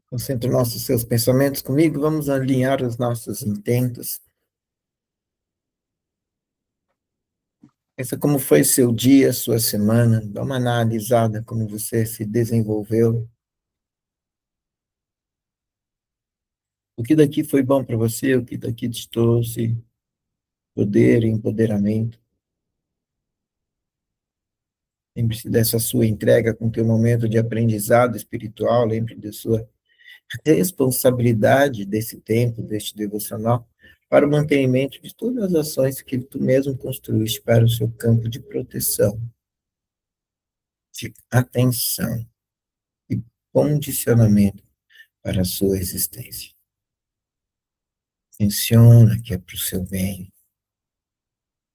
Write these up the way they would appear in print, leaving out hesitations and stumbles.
Concentre nossos seus pensamentos comigo, vamos alinhar os nossos intentos. Pensa como foi seu dia, sua semana, dá uma analisada como você se desenvolveu. O que daqui foi bom para você, o que daqui te trouxe poder e empoderamento. Lembre-se dessa sua entrega com teu momento de aprendizado espiritual, lembre de sua responsabilidade desse tempo, deste devocional, para o mantenimento de todas as ações que tu mesmo construíste para o seu campo de proteção, de atenção e condicionamento para a sua existência. Menciona que é para o seu bem,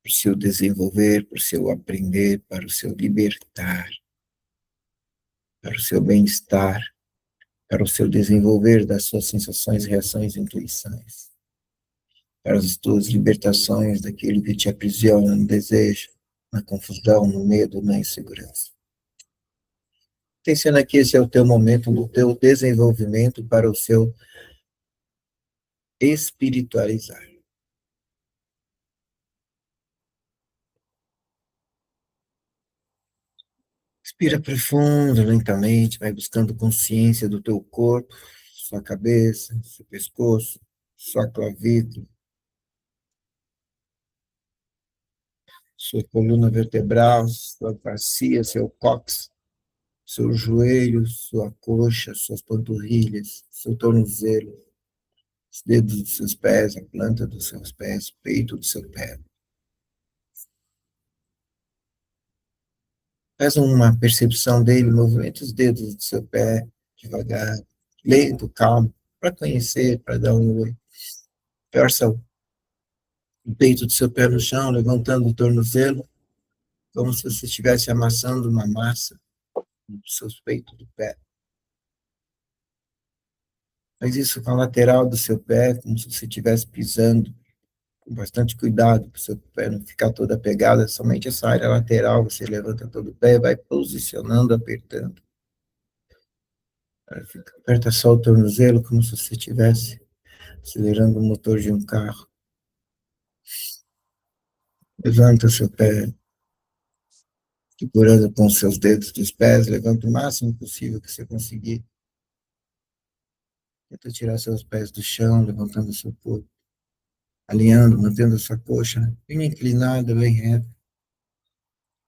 para o seu desenvolver, para o seu aprender, para o seu libertar, para o seu bem-estar, para o seu desenvolver das suas sensações, reações e intuições, para as tuas libertações daquilo que te aprisiona no desejo, na confusão, no medo, na insegurança. Pensando que esse é o teu momento do teu desenvolvimento para o seu espiritualizar. Respira profundo, lentamente, vai buscando consciência do teu corpo, sua cabeça, seu pescoço, sua clavícula, sua coluna vertebral, sua bacia, seu cóccix, seu joelho, sua coxa, suas panturrilhas, seu tornozelo, os dedos dos seus pés, a planta dos seus pés, o peito do seu pé. Faz uma percepção dele, movimenta os dedos do seu pé, devagar, lento, calmo, para conhecer, para dar um oi. Força o peito do seu pé no chão, levantando o tornozelo, como se você estivesse amassando uma massa no seu peito do pé. Faz isso com a lateral do seu pé, como se você estivesse pisando, com bastante cuidado, para o seu pé não ficar toda pegada, somente essa área lateral, você levanta todo o pé, vai posicionando, apertando. Aperta só o tornozelo, como se você estivesse acelerando o motor de um carro. Levanta o seu pé, segurando com os seus dedos dos pés, levanta o máximo possível que você conseguir. Tenta tirar seus pés do chão, levantando o seu corpo, alinhando, mantendo a sua coxa bem inclinada, bem reta.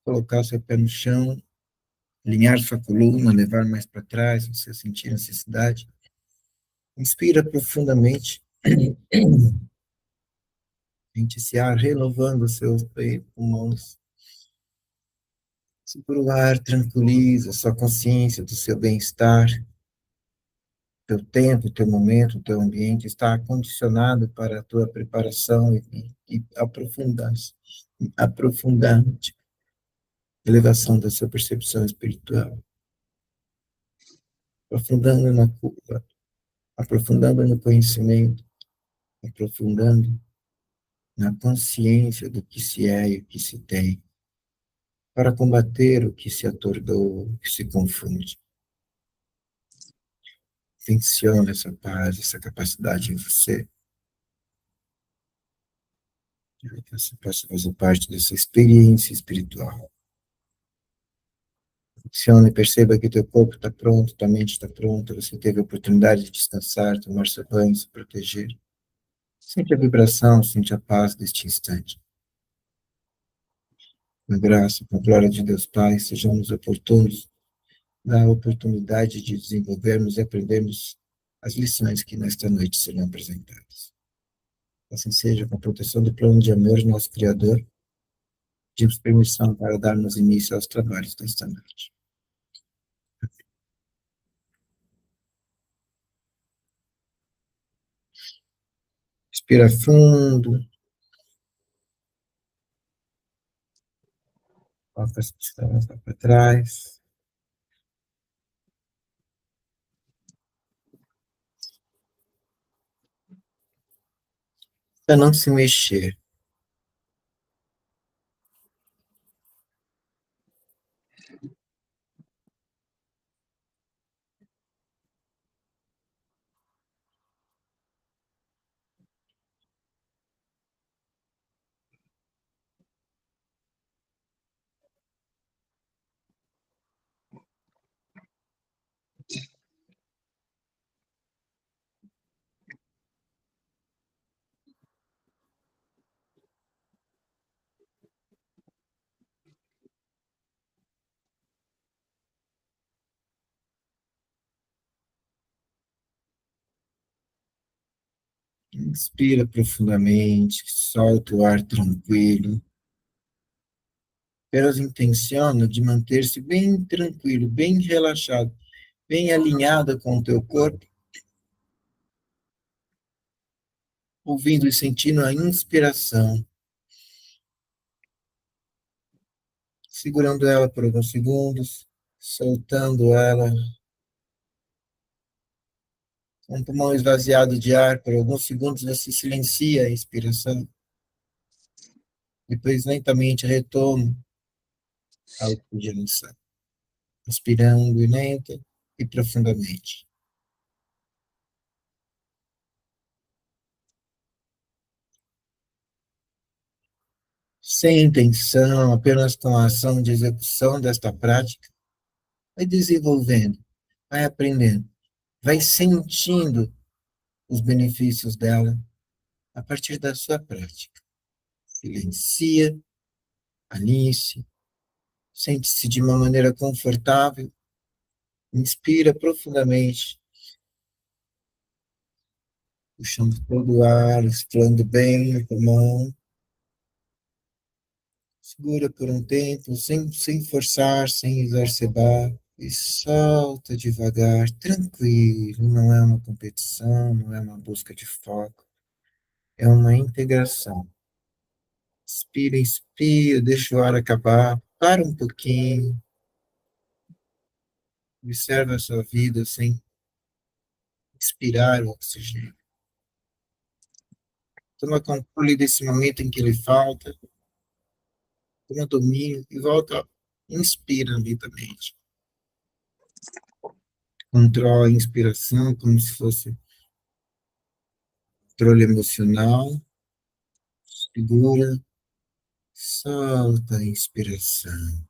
Colocar o seu pé no chão, alinhar sua coluna, levar mais para trás, se você sentir necessidade. Inspira profundamente. Sente esse ar renovando os seus pulmões. Segura o ar, tranquiliza a sua consciência do seu bem-estar. Teu tempo, teu momento, teu ambiente está condicionado para a tua preparação e aprofundante elevação da sua percepção espiritual, aprofundando na curva, aprofundando no conhecimento, aprofundando na consciência do que se é e o que se tem, para combater o que se atordou, o que se confunde. Intenciona essa paz, essa capacidade em você, que você possa fazer parte dessa experiência espiritual. Funcione e perceba que teu corpo está pronto, tua mente está pronta, você teve a oportunidade de descansar, tomar seu banho, se proteger. Sente a vibração, sente a paz deste instante. Com a graça, com a glória de Deus Pai, sejamos oportunos na oportunidade de desenvolvermos e aprendermos as lições que nesta noite serão apresentadas. Assim seja, com a proteção do plano de amor, nosso Criador, pedimos permissão para darmos início aos trabalhos desta noite. Respira fundo, coloca as pernas lá para trás. Para não se mexer. Inspira profundamente, solta o ar tranquilo. Apenas intenciona de manter-se bem tranquilo, bem relaxado, bem alinhado com o teu corpo, ouvindo e sentindo a inspiração, segurando ela por alguns segundos, soltando ela, com o pulmão esvaziado de ar por alguns segundos, você silencia a inspiração, depois lentamente retoma a oxigenação, inspirando lenta e profundamente. Sem intenção, apenas com a ação de execução desta prática, vai desenvolvendo, vai aprendendo, vai sentindo os benefícios dela a partir da sua prática. Silencia, alinhe-se, sente-se de uma maneira confortável, inspira profundamente, puxando todo o ar, explando bem no pulmão, segura por um tempo, sem forçar, sem exacerbar, e solta devagar, tranquilo, não é uma competição, não é uma busca de foco, é uma integração. Inspira, inspira, deixa o ar acabar, para um pouquinho, observa a sua vida sem expirar o oxigênio. Toma controle desse momento em que ele falta, toma domínio e volta, inspira lentamente. Controla a inspiração como se fosse controle emocional, segura, solta a inspiração.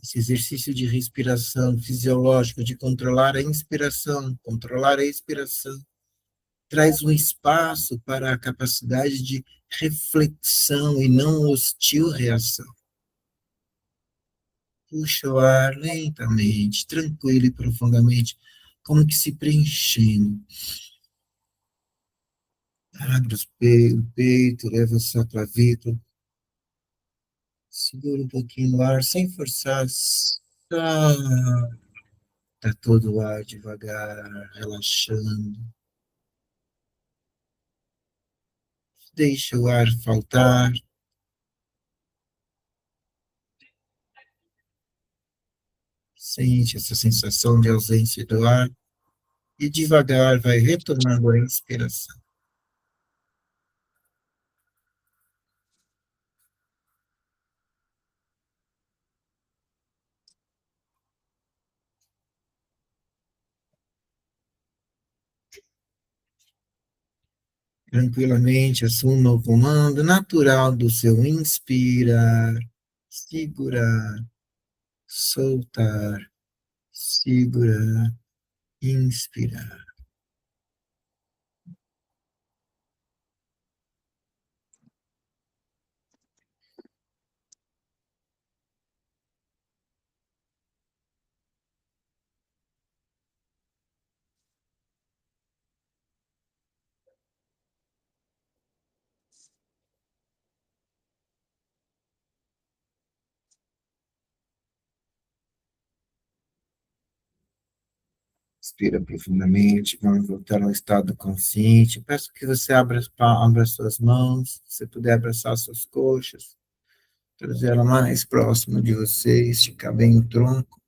Esse exercício de respiração fisiológico, de controlar a inspiração, controlar a expiração, traz um espaço para a capacidade de reflexão e não hostil reação. Puxa o ar lentamente, tranquilo e profundamente, como que se preenchendo. Abre o peito, leva sua clavícula, segura um pouquinho o ar, sem forçar, solta todo o ar devagar, relaxando. Deixa o ar faltar, sente essa sensação de ausência do ar e devagar vai retomando a inspiração. Tranquilamente, assuma o comando natural do seu inspirar, segurar, soltar, segurar, inspirar. Inspira profundamente, vamos voltar ao estado consciente. Peço que você abra suas mãos, se puder abraçar suas coxas, trazer ela mais próximo de você, esticar bem o tronco.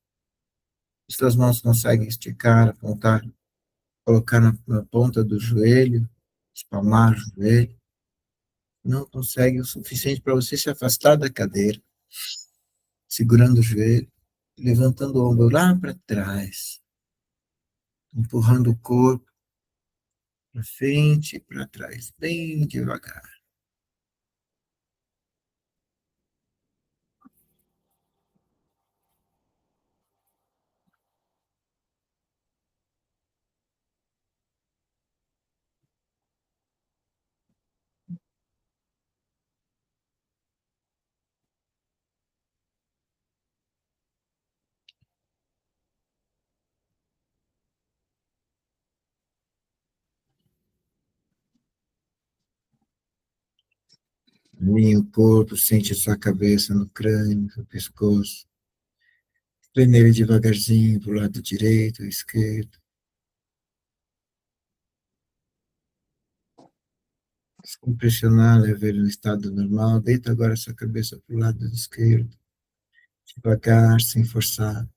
Suas mãos conseguem esticar, apontar, colocar na ponta do joelho, espalmar o joelho. Não consegue o suficiente para você se afastar da cadeira, segurando o joelho, levantando o ombro lá para trás, empurrando o corpo para frente e para trás, bem devagar. Alinha o corpo, sente a sua cabeça no crânio, no pescoço. Inclina devagarzinho para o lado direito, esquerdo. Sem pressionar, leva ele no estado normal. Deita agora a sua cabeça para o lado esquerdo. Devagar, sem forçar.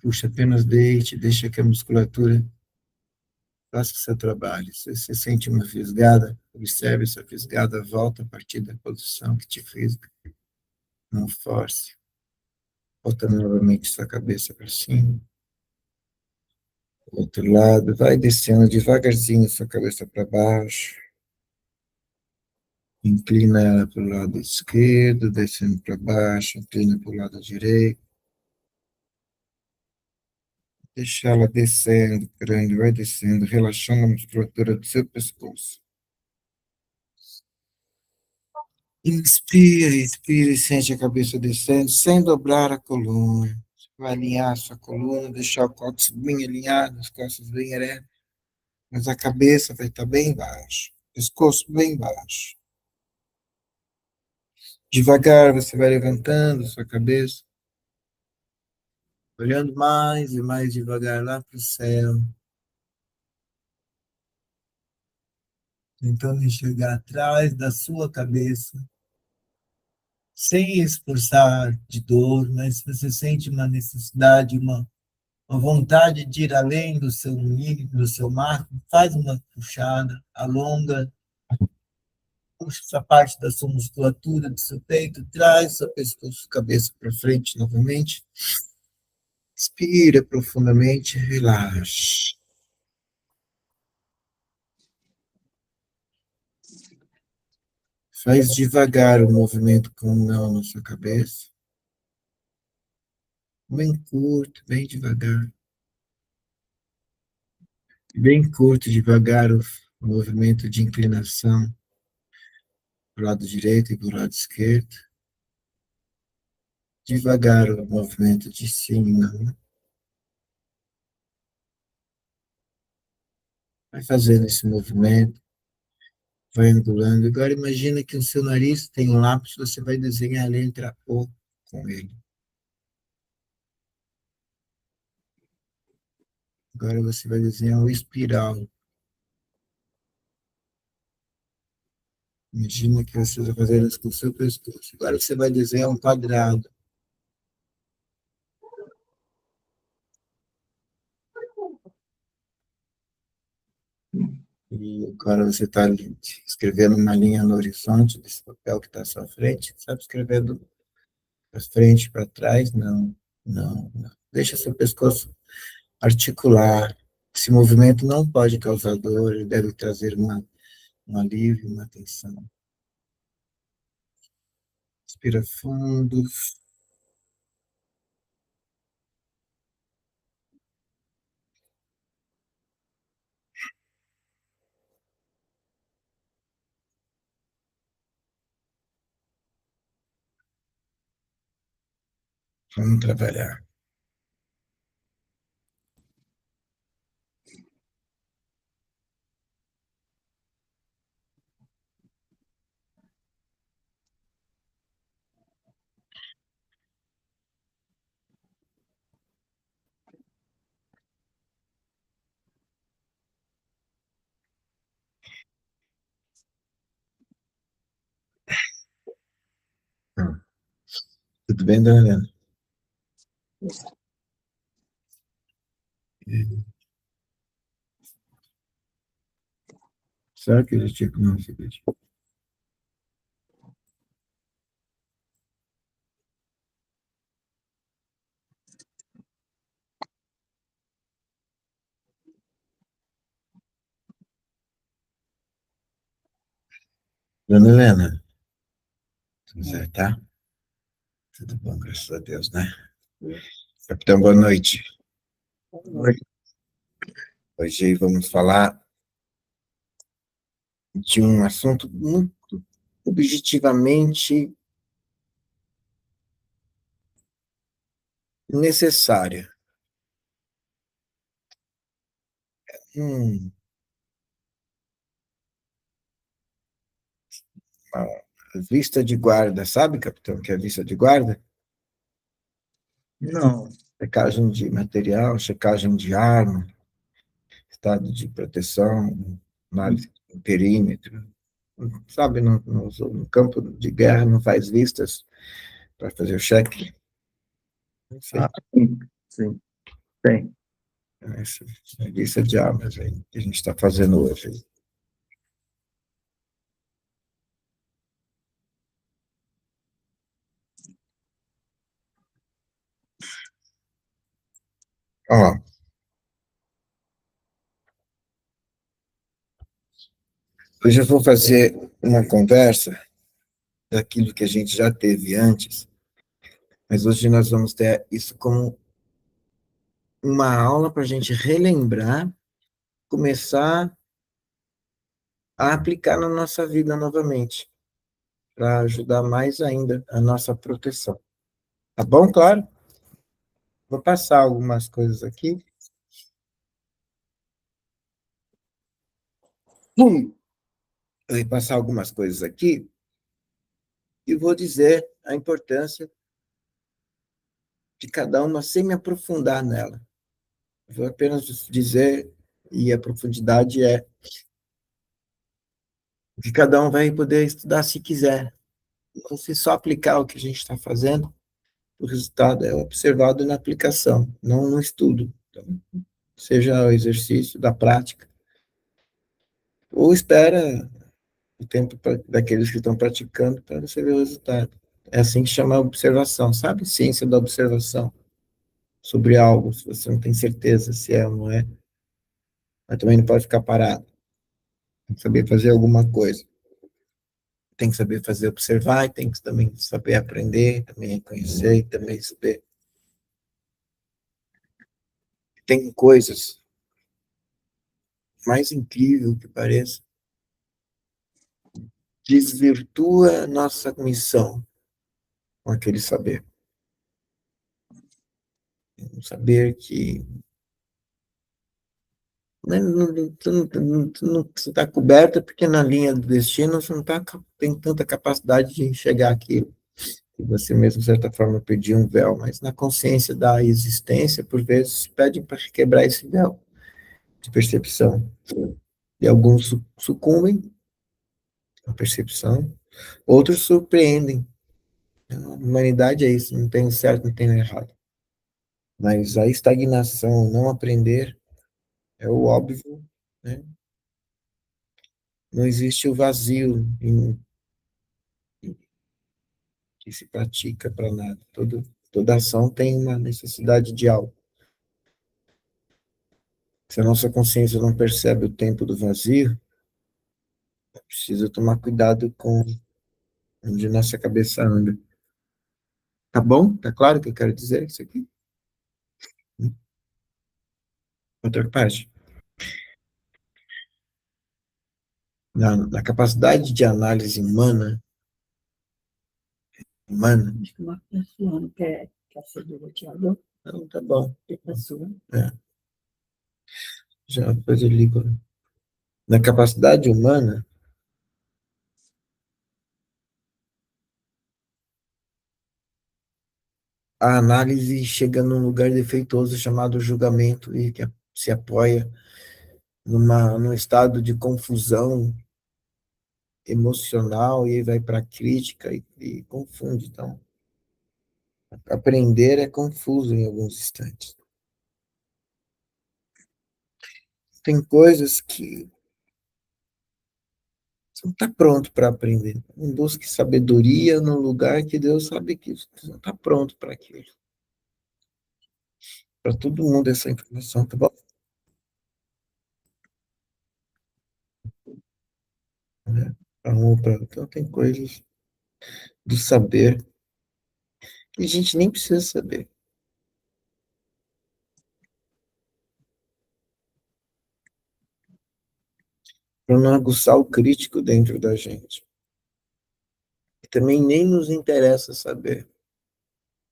Puxa, apenas deite, deixa que a musculatura faça o seu trabalho. Se você sente uma fisgada, observe essa fisgada, volta a partir da posição que te fisga. Não force. Volta novamente sua cabeça para cima. Outro lado, vai descendo devagarzinho sua cabeça para baixo. Inclina ela para o lado esquerdo, descendo para baixo, inclina para o lado direito. Deixa ela descendo, crânio, vai descendo, relaxando a musculatura do seu pescoço. Inspira, expira e sente a cabeça descendo, sem dobrar a coluna. Você vai alinhar a sua coluna, deixar o cóccix bem alinhado, as costas bem eretas, mas a cabeça vai estar bem baixo, pescoço bem baixo. Devagar você vai levantando sua cabeça, olhando mais e mais devagar lá para o céu, tentando enxergar atrás da sua cabeça, sem esforçar de dor, mas se você sente uma necessidade, uma vontade de ir além do seu mínimo, do seu máximo, faz uma puxada, alonga, puxa essa parte da sua musculatura, do seu peito, traz seu pescoço, cabeça para frente novamente, inspira profundamente, relaxa. Faz devagar o movimento com o não na sua cabeça, bem curto, bem devagar. Bem curto, devagar o movimento de inclinação para o lado direito e para o lado esquerdo. Devagar o movimento de cima. Vai fazendo esse movimento, vai angulando. Agora imagina que o seu nariz tem um lápis, você vai desenhar a letra O com ele. Agora você vai desenhar o espiral. Imagina que você vai fazer isso com o seu pescoço. Agora você vai desenhar um quadrado. E agora você está escrevendo uma linha no horizonte desse papel que está à sua frente. Sabe escrever para frente, para trás? Não, não, não. Deixa seu pescoço articular. Esse movimento não pode causar dor, ele deve trazer um alívio, uma tensão. Respira fundo. Vamos trabalhar. Tudo bem, dona Helena? Será que ele tinha que não se pedir? Dona Helena, tudo certo, tá? Tudo bom, graças a Deus, né? Capitão, boa noite. Oi. Hoje vamos falar de um assunto muito objetivamente necessário. Hum, uma vista de guarda, sabe, capitão, que é a vista de guarda? Não. Checagem de material, checagem de arma, estado de proteção, análise do perímetro. Sabe, no campo de guerra não faz vistas para fazer o cheque. Não sei. Ah, sim, sim, tem. Essa é a lista de armas aí que a gente está fazendo hoje. Ó, hoje eu vou fazer uma conversa daquilo que a gente já teve antes, mas hoje nós vamos ter isso como uma aula para a gente relembrar, começar a aplicar na nossa vida novamente, para ajudar mais ainda a nossa proteção. Tá bom? Claro? Vou passar algumas coisas aqui. Eu vou passar algumas coisas aqui e vou dizer a importância de cada uma sem me aprofundar nela. Eu vou apenas dizer, e a profundidade é que cada um vai poder estudar se quiser. Então, se só aplicar o que a gente está fazendo, o resultado é observado na aplicação, não no estudo. Então, seja o exercício da prática, ou espera o tempo daqueles que estão praticando para você ver o resultado. É assim que chama a observação, sabe? Ciência da observação sobre algo, se você não tem certeza se é ou não é, mas também não pode ficar parado. Tem que saber fazer alguma coisa. Tem que saber fazer observar, e tem que também saber aprender, também reconhecer, e também saber. Tem coisas, mais incrível que pareça, desvirtua nossa missão com aquele saber. Um saber que você está coberto porque na linha do destino você não tem tanta capacidade de enxergar aquilo. E você mesmo, de certa forma, perdia um véu, mas na consciência da existência, por vezes, pedem para quebrar esse véu de percepção. E alguns sucumbem à percepção, outros surpreendem. A humanidade é isso, não tem o certo, não tem o errado. Mas a estagnação, não aprender, é o óbvio, né? Não existe o vazio que se pratica para nada. Toda ação tem uma necessidade de algo. Se a nossa consciência não percebe o tempo do vazio, precisa tomar cuidado com onde nossa cabeça anda. Tá bom? Tá claro o que eu quero dizer isso aqui? Outra parte. Na capacidade de análise humana. Acho que uma pessoa não quer ser direteador. Não, tá bom. É sua. É. Já depois eu ligo. Na capacidade humana, a análise chega num lugar defeituoso chamado julgamento e que se apoia num estado de confusão emocional e vai para a crítica e confunde. Então, aprender é confuso em alguns instantes. Tem coisas que você não está pronto para aprender. Não busque sabedoria no lugar que Deus sabe que você não está pronto para aquilo. Para todo mundo essa informação, tá bom? Né? Para um ou para outro. Então, tem coisas do saber que a gente nem precisa saber. Para não aguçar o crítico dentro da gente. E também nem nos interessa saber,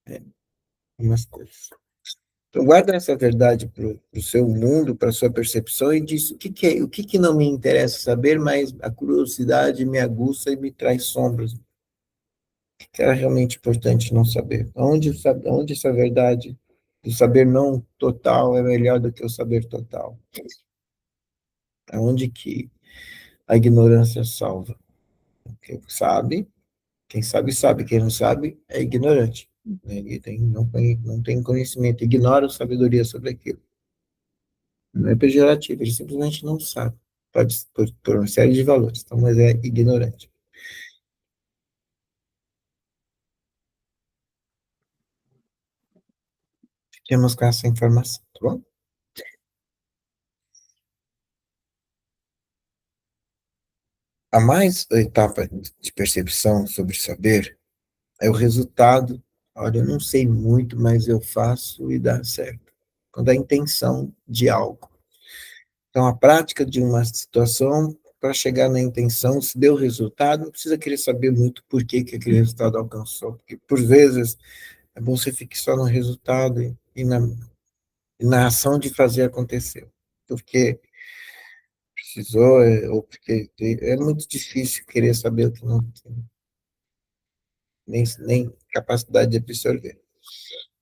né, umas coisas. Então, guarda essa verdade para o seu mundo, para a sua percepção, e diz o que, que não me interessa saber, mas a curiosidade me aguça e me traz sombras. O que era realmente importante não saber? Onde essa verdade do saber não total é melhor do que o saber total? Aonde que a ignorância salva? Quem sabe, sabe, quem não sabe é ignorante. Né? Não tem conhecimento, ignora a sabedoria sobre aquilo. Não é pejorativo, ele simplesmente não sabe. Pode, por uma série de valores, então, mas é ignorante. Fiquemos com essa informação, tá bom? A mais etapa de percepção sobre saber é o resultado. Olha, eu não sei muito, mas eu faço e dá certo. Quando a intenção de algo. Então, a prática de uma situação, para chegar na intenção, se deu resultado, não precisa querer saber muito por que, que aquele resultado alcançou. Porque, por vezes, é bom você ficar só no resultado e na ação de fazer acontecer. Porque precisou, ou porque é muito difícil querer saber o que não tem, nem capacidade de absorver.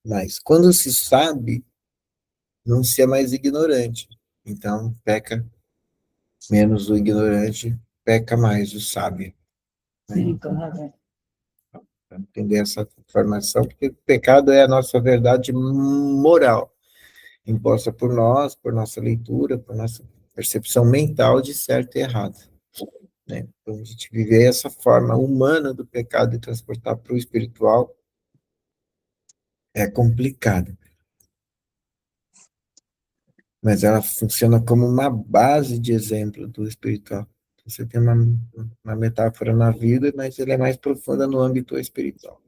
Mas quando se sabe, não se é mais ignorante. Então, peca menos o ignorante, peca mais o sábio. Né? Para entender essa informação, porque o pecado é a nossa verdade moral, imposta por nós, por nossa leitura, por nossa percepção mental de certo e errado. Né? Então, a gente viver essa forma humana do pecado e transportar para o espiritual é complicado, mas ela funciona como uma base de exemplo do espiritual. Você tem uma metáfora na vida, mas ela é mais profunda no âmbito espiritual.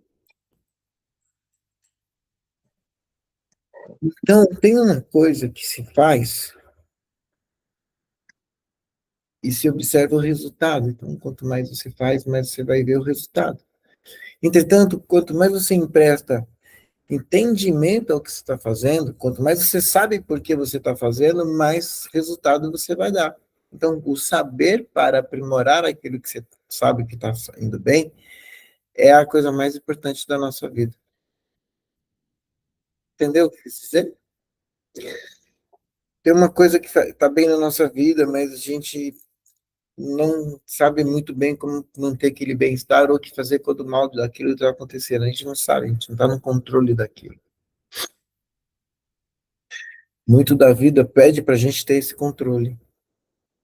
Então, tem uma coisa que se faz e se observa o resultado. Então, quanto mais você faz, mais você vai ver o resultado. Entretanto, quanto mais você empresta entendimento ao que você está fazendo, quanto mais você sabe por que você está fazendo, mais resultado você vai dar. Então, o saber para aprimorar aquilo que você sabe que está indo bem é a coisa mais importante da nossa vida. Entendeu o que eu quis dizer? Tem uma coisa que está bem na nossa vida, mas a gente não sabe muito bem como manter aquele bem-estar ou o que fazer quando o mal daquilo está acontecendo. A gente não sabe, a gente não está no controle daquilo. Muito da vida pede para a gente ter esse controle.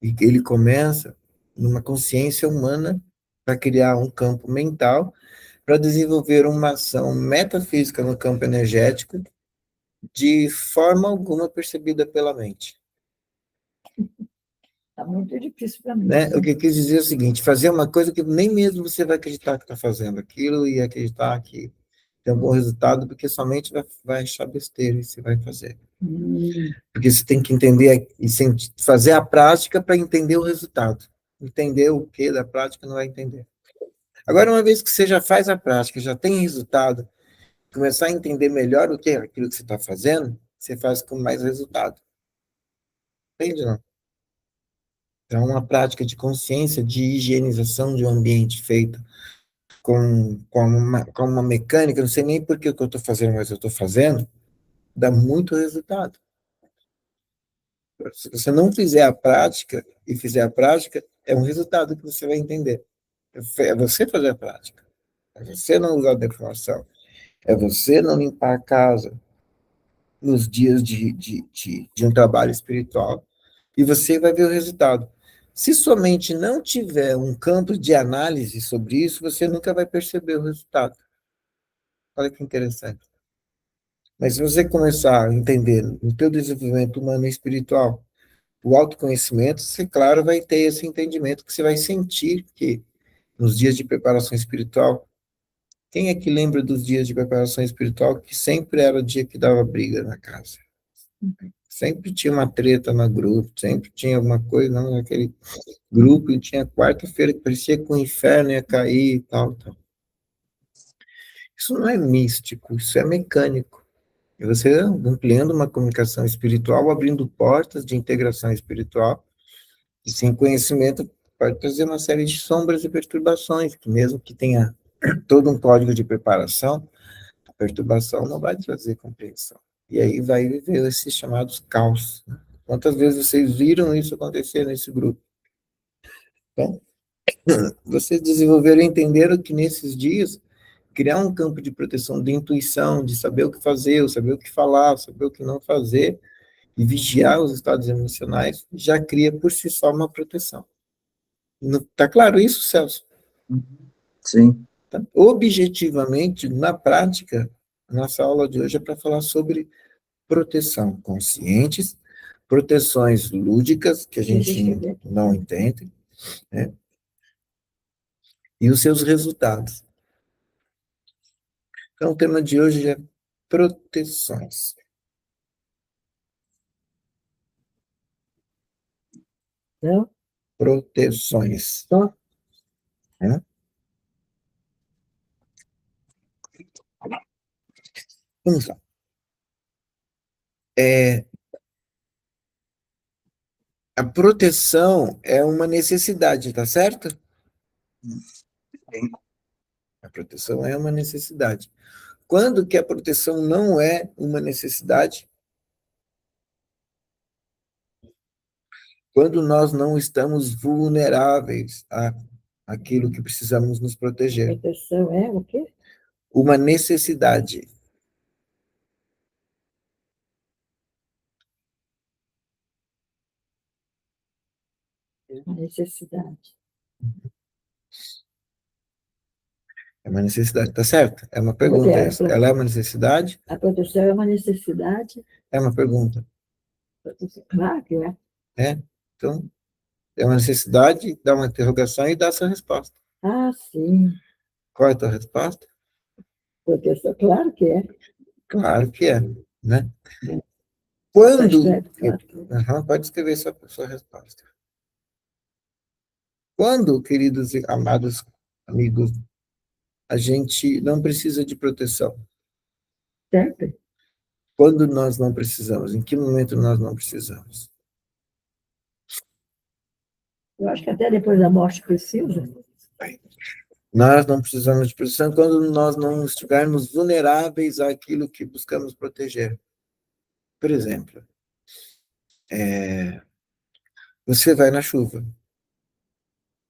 E ele começa numa consciência humana para criar um campo mental, para desenvolver uma ação metafísica no campo energético de forma alguma percebida pela mente. Está muito difícil para mim. Né? O que eu quis dizer é o seguinte, fazer uma coisa que nem mesmo você vai acreditar que está fazendo aquilo e acreditar que tem um bom resultado, porque somente vai achar besteira e você vai fazer. Porque você tem que entender e fazer a prática para entender o resultado. Entender o que da prática não vai entender. Agora, uma vez que você já faz a prática, já tem resultado, começar a entender melhor o que é aquilo que você está fazendo, você faz com mais resultado. Entende, não? Então, uma prática de consciência, de higienização de um ambiente feito com uma mecânica, não sei nem por que eu estou fazendo, mas eu estou fazendo, dá muito resultado. Se você não fizer a prática e fizer a prática, é um resultado que você vai entender. É você fazer a prática. É você não usar a deformação. É você não limpar a casa nos dias de um trabalho espiritual. E você vai ver o resultado. Se somente não tiver um campo de análise sobre isso, você nunca vai perceber o resultado. Olha que interessante. Mas se você começar a entender no teu desenvolvimento humano e espiritual, o autoconhecimento, você, claro, vai ter esse entendimento que você vai sentir que nos dias de preparação espiritual, quem é que lembra dos dias de preparação espiritual que sempre era o dia que dava briga na casa? Sempre tinha uma treta no grupo, sempre tinha alguma coisa, não, naquele grupo, e tinha quarta-feira que parecia que o inferno ia cair e tal, tal. Isso não é místico, isso é mecânico. E você ampliando uma comunicação espiritual, abrindo portas de integração espiritual, e sem conhecimento pode trazer uma série de sombras e perturbações, que mesmo que tenha todo um código de preparação, a perturbação não vai trazer compreensão. E aí vai viver esses chamados caos. Né? Quantas vezes vocês viram isso acontecer nesse grupo? Então, vocês desenvolveram e entenderam que nesses dias, criar um campo de proteção de intuição, de saber o que fazer, saber o que falar, saber o que não fazer, e vigiar os estados emocionais, já cria por si só uma proteção. Está claro isso, Celso? Sim. Tá? Objetivamente, na prática, a nossa aula de hoje é para falar sobre proteção conscientes, proteções lúdicas, que a gente não entende, né? E os seus resultados. Então, o tema de hoje é proteções. Proteções. Né? Vamos lá. A proteção é uma necessidade, tá certo? Sim. A proteção é uma necessidade. Quando que a proteção não é uma necessidade? Quando nós não estamos vulneráveis àquilo que precisamos nos proteger. Proteção é o quê? Uma necessidade. Uma necessidade. É uma necessidade, tá certo? É uma pergunta essa. Ela é uma necessidade? A proteção é uma necessidade? É uma pergunta. Claro que é. É? Então, é uma necessidade, dá uma interrogação e dá a sua resposta. Ah, sim. Qual é a tua resposta? Proteção, claro que é. Claro que é, né? Quando... Claro. Pode escrever sua resposta. Quando, queridos e amados amigos, a gente não precisa de proteção? Sempre. Quando nós não precisamos? Em que momento nós não precisamos? Eu acho que até depois da morte precisa. Nós não precisamos de proteção quando nós não estivermos vulneráveis àquilo que buscamos proteger. Por exemplo, você vai na chuva.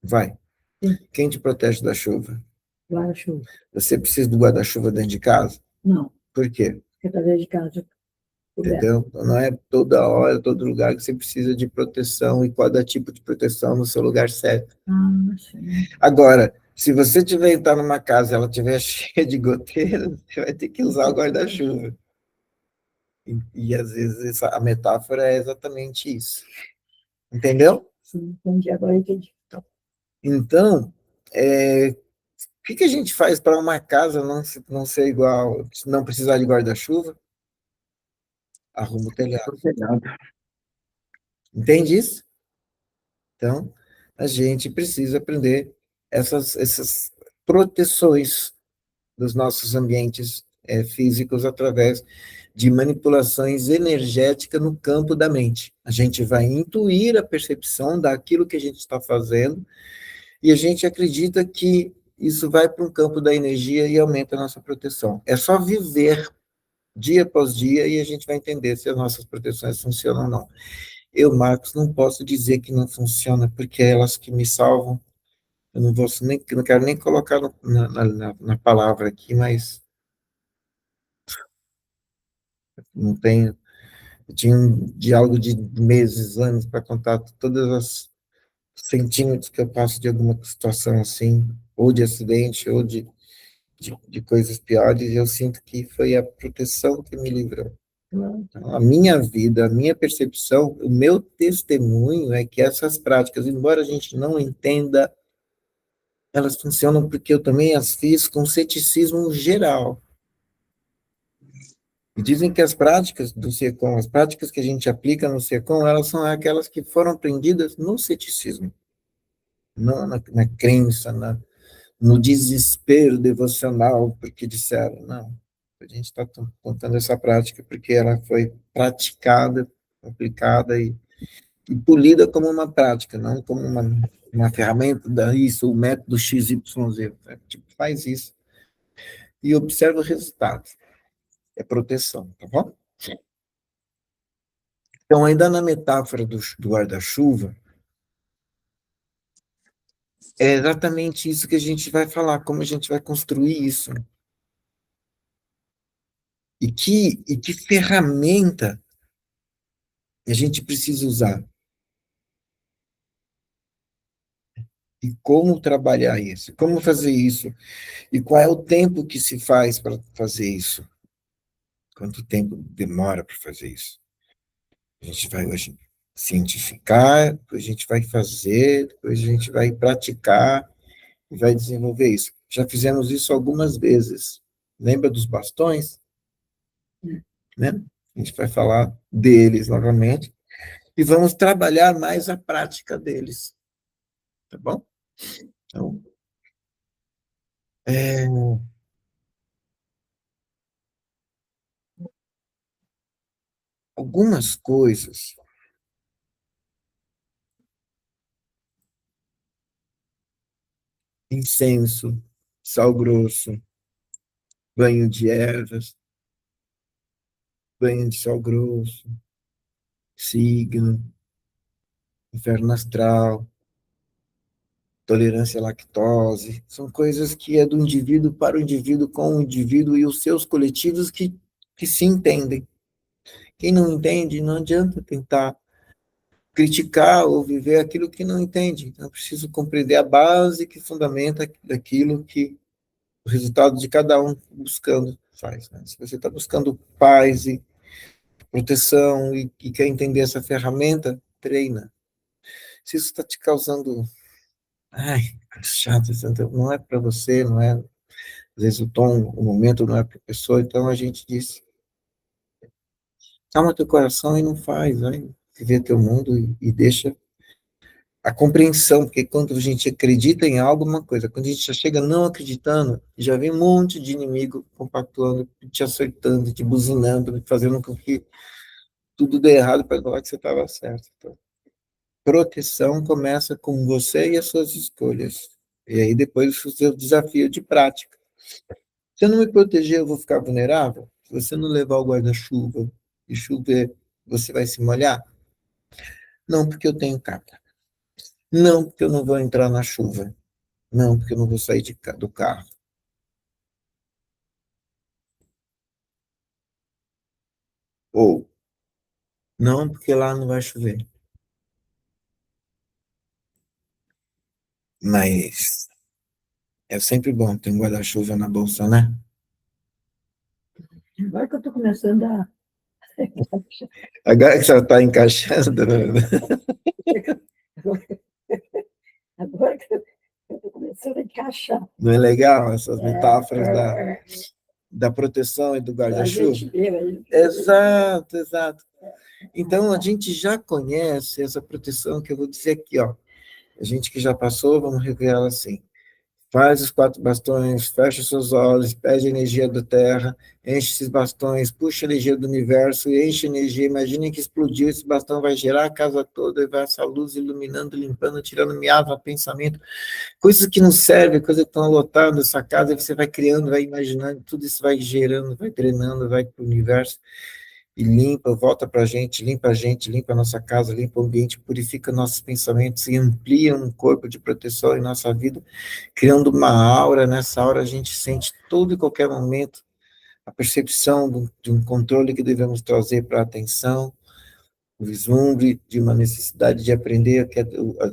Vai. Sim. Quem te protege da chuva? Guarda-chuva. Você precisa do guarda-chuva dentro de casa? Não. Por quê? Porque está dentro de casa. Entendeu? Não é toda hora, todo lugar que você precisa de proteção e cada tipo de proteção no seu lugar certo. Ah, sim. Agora, se você tiver entrar numa casa e ela estiver cheia de goteiras, você vai ter que usar o guarda-chuva. E às vezes a metáfora é exatamente isso. Entendeu? Sim, entendi. Agora entendi. Então, o que a gente faz para uma casa não ser igual, não precisar de guarda-chuva? Arruma o telhado. Entende isso? Então, a gente precisa aprender essas proteções dos nossos ambientes físicos através de manipulações energéticas no campo da mente. A gente vai intuir a percepção daquilo que a gente está fazendo e a gente acredita que isso vai para um campo da energia e aumenta a nossa proteção. É só viver dia após dia e a gente vai entender se as nossas proteções funcionam ou não. Eu, Marcos, não posso dizer que não funciona, porque é elas que me salvam. Eu não quero nem colocar na palavra aqui, mas não tenho. Eu tinha um diálogo de meses, anos, para contar todas as centímetros que eu passo de alguma situação assim, ou de acidente, ou de coisas piores, e eu sinto que foi a proteção que me livrou. Então, a minha vida, a minha percepção, o meu testemunho é que essas práticas, embora a gente não entenda, elas funcionam porque eu também as fiz com ceticismo geral. E dizem que as práticas do SECOM, as práticas que a gente aplica no SECOM, elas são aquelas que foram aprendidas no ceticismo, não na crença, no desespero devocional, porque disseram, não. A gente está contando essa prática porque ela foi praticada, aplicada e polida como uma prática, não como uma ferramenta, isso, o método XYZ. Tipo, faz isso e observa o resultado. É proteção, tá bom? Então, ainda na metáfora do guarda-chuva, é exatamente isso que a gente vai falar, como a gente vai construir isso. E que ferramenta a gente precisa usar. E como trabalhar isso, como fazer isso, e qual é o tempo que se faz para fazer isso, quanto tempo demora para fazer isso. A gente vai hoje cientificar, depois a gente vai fazer, depois a gente vai praticar e vai desenvolver isso. Já fizemos isso algumas vezes. Lembra dos bastões? Né? A gente vai falar deles novamente e vamos trabalhar mais a prática deles, tá bom? Então, algumas coisas, incenso, sal grosso, banho de ervas, banho de sal grosso, signo, inferno astral, tolerância à lactose, são coisas que é do indivíduo para o indivíduo, com o indivíduo e os seus coletivos que se entendem. Quem não entende, não adianta tentar criticar ou viver aquilo que não entende. Então, é preciso compreender a base que fundamenta aquilo que o resultado de cada um buscando faz. Né? Se você está buscando paz e proteção e quer entender essa ferramenta, treina. Se isso está te causando, ai, chato, não é para você, não é, às vezes o tom, o momento não é para a pessoa, então a gente diz, calma teu coração e não faz, vai viver teu mundo e deixa a compreensão, porque quando a gente acredita em algo, uma coisa, quando a gente já chega não acreditando, já vem um monte de inimigo compactuando, te acertando, te buzinando, fazendo com que tudo dê errado para falar que você estava certo. Então, proteção começa com você e as suas escolhas. E aí depois o seu desafio de prática. Se eu não me proteger, eu vou ficar vulnerável? Se você não levar o guarda-chuva e chover, você vai se molhar? Não, porque eu tenho capa. Não, porque eu não vou entrar na chuva. Não, porque eu não vou sair do carro. Ou, não, porque lá não vai chover. Mas é sempre bom ter um guarda-chuva na bolsa, né? Agora que eu estou começando a. Agora que você está encaixando, né? Agora que eu estou começando a encaixar. Não é legal essas metáforas da proteção e do A gente guarda-chuva? vê aí. Exato, exato. Então, a gente já conhece essa proteção que eu vou dizer aqui, ó. A gente que já passou, vamos rever ela assim. Faz os 4 bastões, fecha os seus olhos, pede a energia da Terra, enche esses bastões, puxa a energia do universo, enche a energia, imagine que explodiu, esse bastão vai gerar a casa toda, e vai essa luz iluminando, limpando, tirando miasma, pensamento, coisas que não servem, coisas que estão lotadas essa casa, e você vai criando, vai imaginando, tudo isso vai gerando, vai drenando, vai para o universo, e limpa, volta para a gente, limpa a nossa casa, limpa o ambiente, purifica nossos pensamentos e amplia um corpo de proteção em nossa vida, criando uma aura. Nessa aura a gente sente todo e qualquer momento a percepção de um controle que devemos trazer para a atenção, o vislumbre de uma necessidade de aprender, que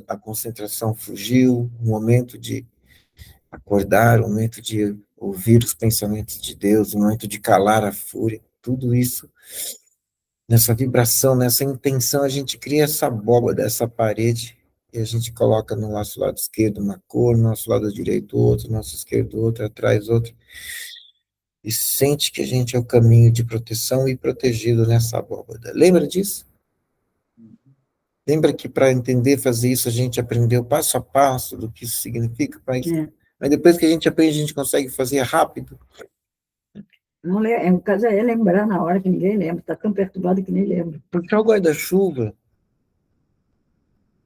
a concentração fugiu, um momento de acordar, um momento de ouvir os pensamentos de Deus, um momento de calar a fúria, tudo isso, nessa vibração, nessa intenção, a gente cria essa abóbada, essa parede, e a gente coloca no nosso lado esquerdo uma cor, no nosso lado direito outro, no nosso esquerdo outro, atrás outro, e sente que a gente é o caminho de proteção e protegido nessa abóbada. Lembra disso? Lembra que para entender fazer isso, a gente aprendeu passo a passo do que isso significa? Mas depois que a gente aprende, a gente consegue fazer rápido. Não, o caso é lembrar na hora que ninguém lembra, está tão perturbado que nem lembra. Puxar o guarda-chuva,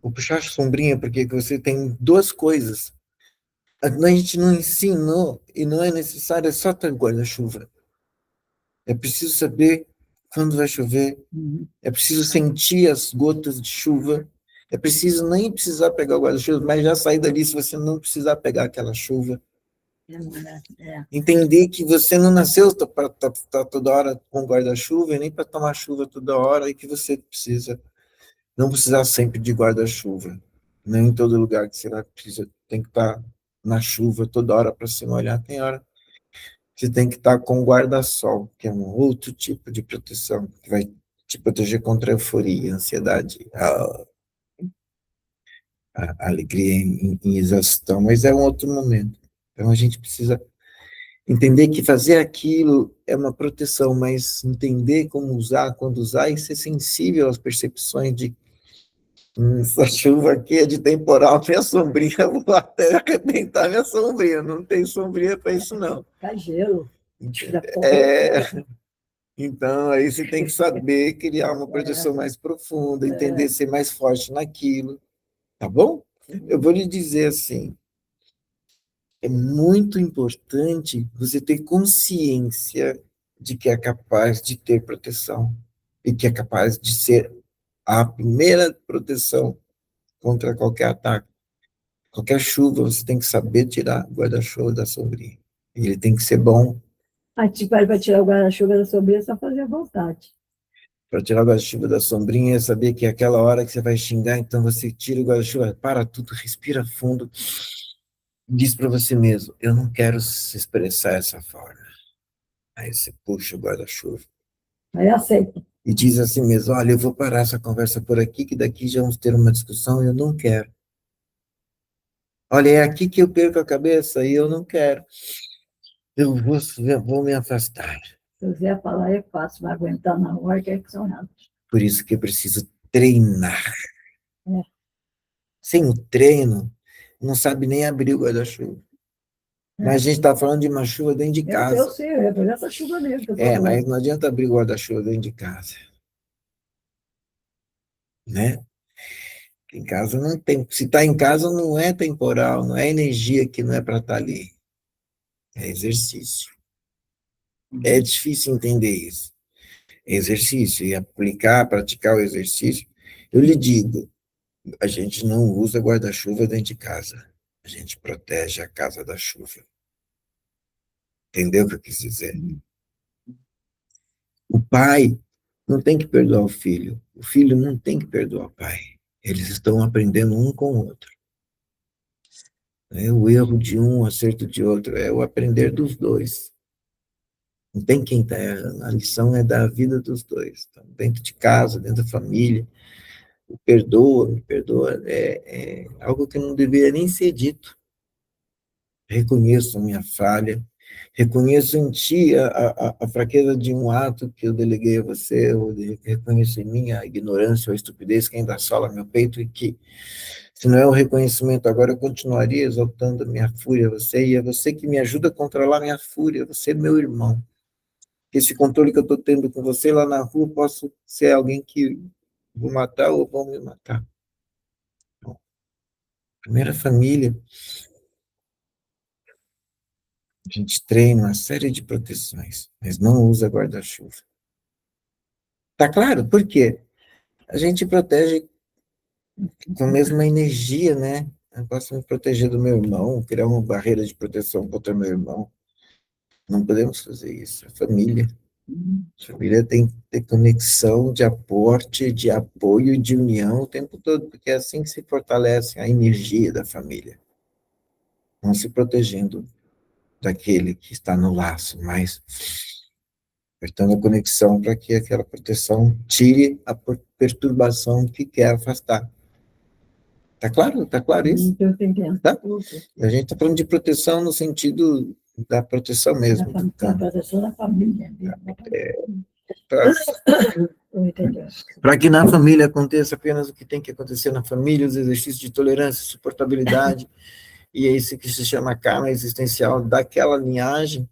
ou puxar a sombrinha, porque você tem duas coisas. A gente não ensinou, e não é necessário, é só ter guarda-chuva. É preciso saber quando vai chover, é preciso sentir as gotas de chuva, é preciso nem precisar pegar o guarda-chuva, mas já sair dali se você não precisar pegar aquela chuva. Entender que você não nasceu para estar toda hora com guarda-chuva e nem para tomar chuva toda hora e que você precisa não precisar sempre de guarda-chuva. Nem em todo lugar que você vai precisa tem que estar na chuva toda hora para se molhar. Tem hora que você tem que estar com guarda-sol, que é um outro tipo de proteção que vai te proteger contra a euforia, a ansiedade, a alegria em exaustão, mas é um outro momento. Então a gente precisa entender que fazer aquilo é uma proteção, mas entender como usar, quando usar, e ser sensível às percepções de essa chuva aqui é de temporal, minha sombrinha, vou até arrebentar minha sombrinha, não tem sombrinha para isso não. Cai gelo. Então, aí você tem que saber criar uma proteção mais profunda, entender, ser mais forte naquilo, tá bom? Eu vou lhe dizer assim, é muito importante você ter consciência de que é capaz de ter proteção e que é capaz de ser a primeira proteção contra qualquer ataque. Qualquer chuva, você tem que saber tirar o guarda-chuva da sombrinha. Ele tem que ser bom. Para tirar o guarda-chuva da sombrinha, é só fazer a vontade. Para tirar o guarda-chuva da sombrinha, é saber que é aquela hora que você vai xingar, então você tira o guarda-chuva, para tudo, respira fundo, diz para você mesmo, eu não quero se expressar dessa forma. Aí você puxa o guarda-chuva. Aí aceita. E diz assim mesmo, olha, eu vou parar essa conversa por aqui, que daqui já vamos ter uma discussão e eu não quero. Olha, é aqui que eu perco a cabeça e eu não quero. Eu vou me afastar. Se quiser falar é fácil, vai aguentar na hora que é que são nada. Por isso que eu preciso treinar. É. Sem o treino, não sabe nem abrir o guarda-chuva. Mas a gente está falando de uma chuva dentro de casa. Eu sei, é por essa chuva mesmo. Mas não adianta abrir o guarda-chuva dentro de casa. Né? Em casa não tem. Se está em casa, não é temporal, não é energia que não é para estar ali. É exercício. É difícil entender isso. É exercício. E aplicar, praticar o exercício. Eu lhe digo, a gente não usa guarda-chuva dentro de casa. A gente protege a casa da chuva. Entendeu o que eu quis dizer? O pai não tem que perdoar o filho não tem que perdoar o pai. Eles estão aprendendo um com o outro. O erro de um, o acerto de outro, é o aprender dos dois. Não tem quem está errando, a lição é da vida dos dois. Então, dentro de casa, dentro da família, o perdoa, me perdoa, é algo que não deveria nem ser dito. Reconheço a minha falha, reconheço em ti a fraqueza de um ato que eu deleguei a você, ou reconheço em mim a ignorância ou a estupidez que ainda assola meu peito, e que, se não é o reconhecimento agora, eu continuaria exaltando a minha fúria a você, e é você que me ajuda a controlar a minha fúria, você é meu irmão. Esse controle que eu estou tendo com você lá na rua, posso ser alguém que vou matar ou vão me matar. Bom, primeira família, a gente treina uma série de proteções, mas não usa guarda-chuva. Tá claro? Por quê? A gente protege com a mesma energia, né? Eu posso me proteger do meu irmão, criar uma barreira de proteção contra meu irmão. Não podemos fazer isso. É família. A família tem que ter conexão de aporte, de apoio e de união o tempo todo, porque é assim que se fortalece a energia da família. Não se protegendo daquele que está no laço, mas apertando a conexão para que aquela proteção tire a perturbação que quer afastar. Tá claro? Tá claro isso? Estou entendendo. Tá? A gente está falando de proteção no sentido da proteção mesmo. Da proteção da família. Para que na família aconteça apenas o que tem que acontecer na família, os exercícios de tolerância, suportabilidade, e é isso que se chama karma existencial daquela linhagem,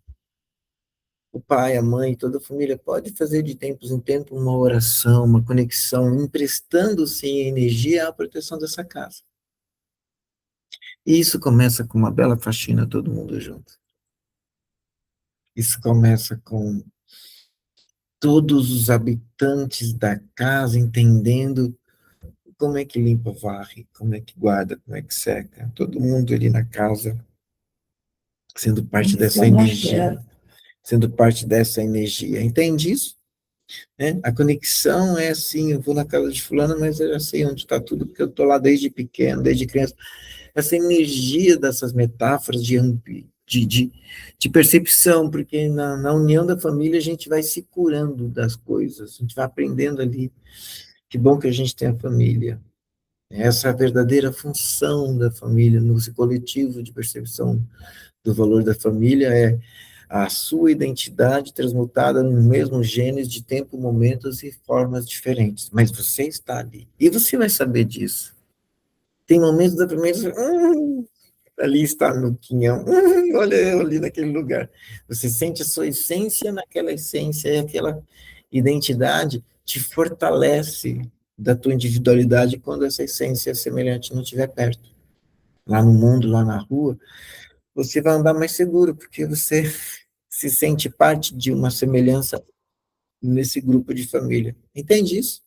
o pai, a mãe, toda a família pode fazer de tempos em tempos uma oração, uma conexão, emprestando-se energia à proteção dessa casa. E isso começa com uma bela faxina, todo mundo junto. Isso começa com todos os habitantes da casa entendendo como é que limpa, varre, como é que guarda, como é que seca. Todo mundo ali na casa sendo parte dessa energia. Sendo parte dessa energia. Entende isso? A conexão é assim, eu vou na casa de fulano, mas eu já sei onde está tudo, porque eu estou lá desde pequeno, desde criança. Essa energia dessas metáforas de percepção, porque na união da família a gente vai se curando das coisas, a gente vai aprendendo ali. Que bom que a gente tem a família. Essa é a verdadeira função da família, no coletivo de percepção do valor da família, é a sua identidade transmutada no mesmo genes de tempo, momentos e formas diferentes. Mas você está ali. E você vai saber disso. Tem momentos da primeira... ali está no quinhão. Olha eu ali naquele lugar. Você sente a sua essência naquela essência, e aquela identidade te fortalece da tua individualidade quando essa essência semelhante não estiver perto. Lá no mundo, lá na rua, você vai andar mais seguro, porque você se sente parte de uma nesse grupo de família. Entende isso?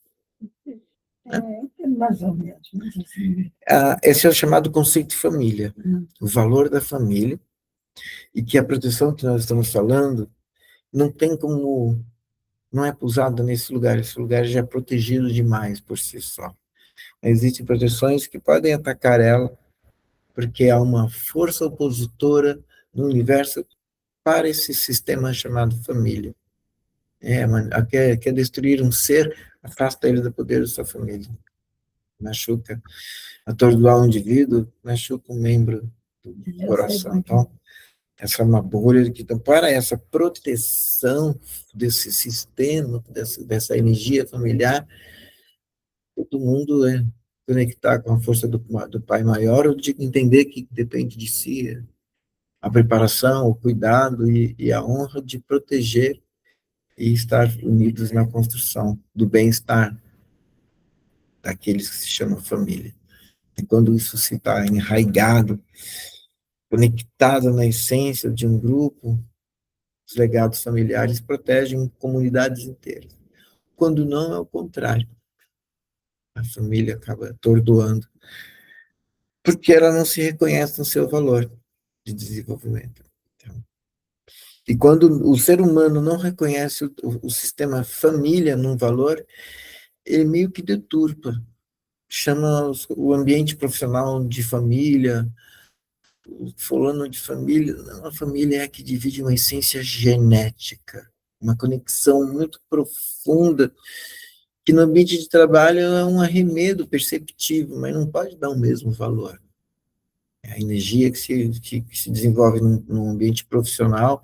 Mais ou menos. Mas assim... Esse é o chamado conceito de família. O valor da família, e que a proteção que nós estamos falando não tem como... Não é usada nesse lugar já é protegido demais por si só. Existem proteções que podem atacar ela, porque há uma força opositora no universo para esse sistema chamado família. Quer destruir um ser, afasta ele do poder da sua família. Machuca, atordoar um indivíduo, machuca um membro do coração. Então, essa é uma bolha que, então, para essa proteção desse sistema, dessa energia familiar, todo mundo conectar com a força do Pai Maior, ou de entender que depende de si a preparação, o cuidado e a honra de proteger e estar unidos na construção do bem-estar daqueles que se chamam família. E quando isso se está enraizado, conectado na essência de um grupo, os legados familiares protegem comunidades inteiras. Quando não, é o contrário. A família acaba atordoando, porque ela não se reconhece no seu valor de desenvolvimento. Então, e quando o ser humano não reconhece o sistema família num valor, ele meio que deturpa, chama o ambiente profissional de família, o fulano de família. Não, a família é a que divide uma essência genética, uma conexão muito profunda, que no ambiente de trabalho é um arremedo perceptível, mas não pode dar o mesmo valor. A energia que se desenvolve num ambiente profissional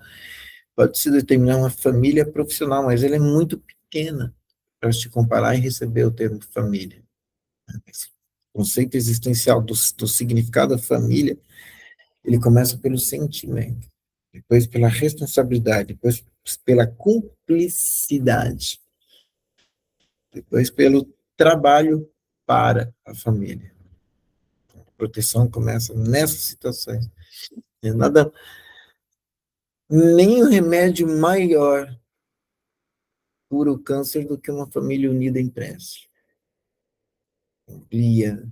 pode se determinar uma família profissional, mas ela é muito pequena para se comparar e receber o termo família. O conceito existencial do significado da família, ele começa pelo sentimento, depois pela responsabilidade, depois pela cumplicidade, depois pelo trabalho para a família. A proteção começa nessas situações. Nada, nem um remédio maior cura o câncer do que uma família unida em prece. Amplia,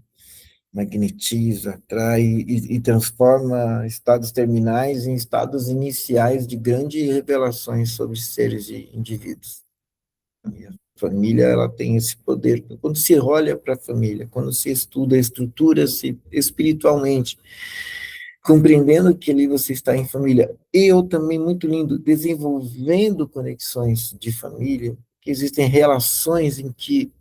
magnetiza, atrai e transforma estados terminais em estados iniciais de grandes revelações sobre seres e indivíduos. E a família, ela tem esse poder. Quando se olha para a família, quando se estuda, estrutura-se espiritualmente, compreendendo que ali você está em família. Eu também, muito lindo, desenvolvendo conexões de família, que existem relações em que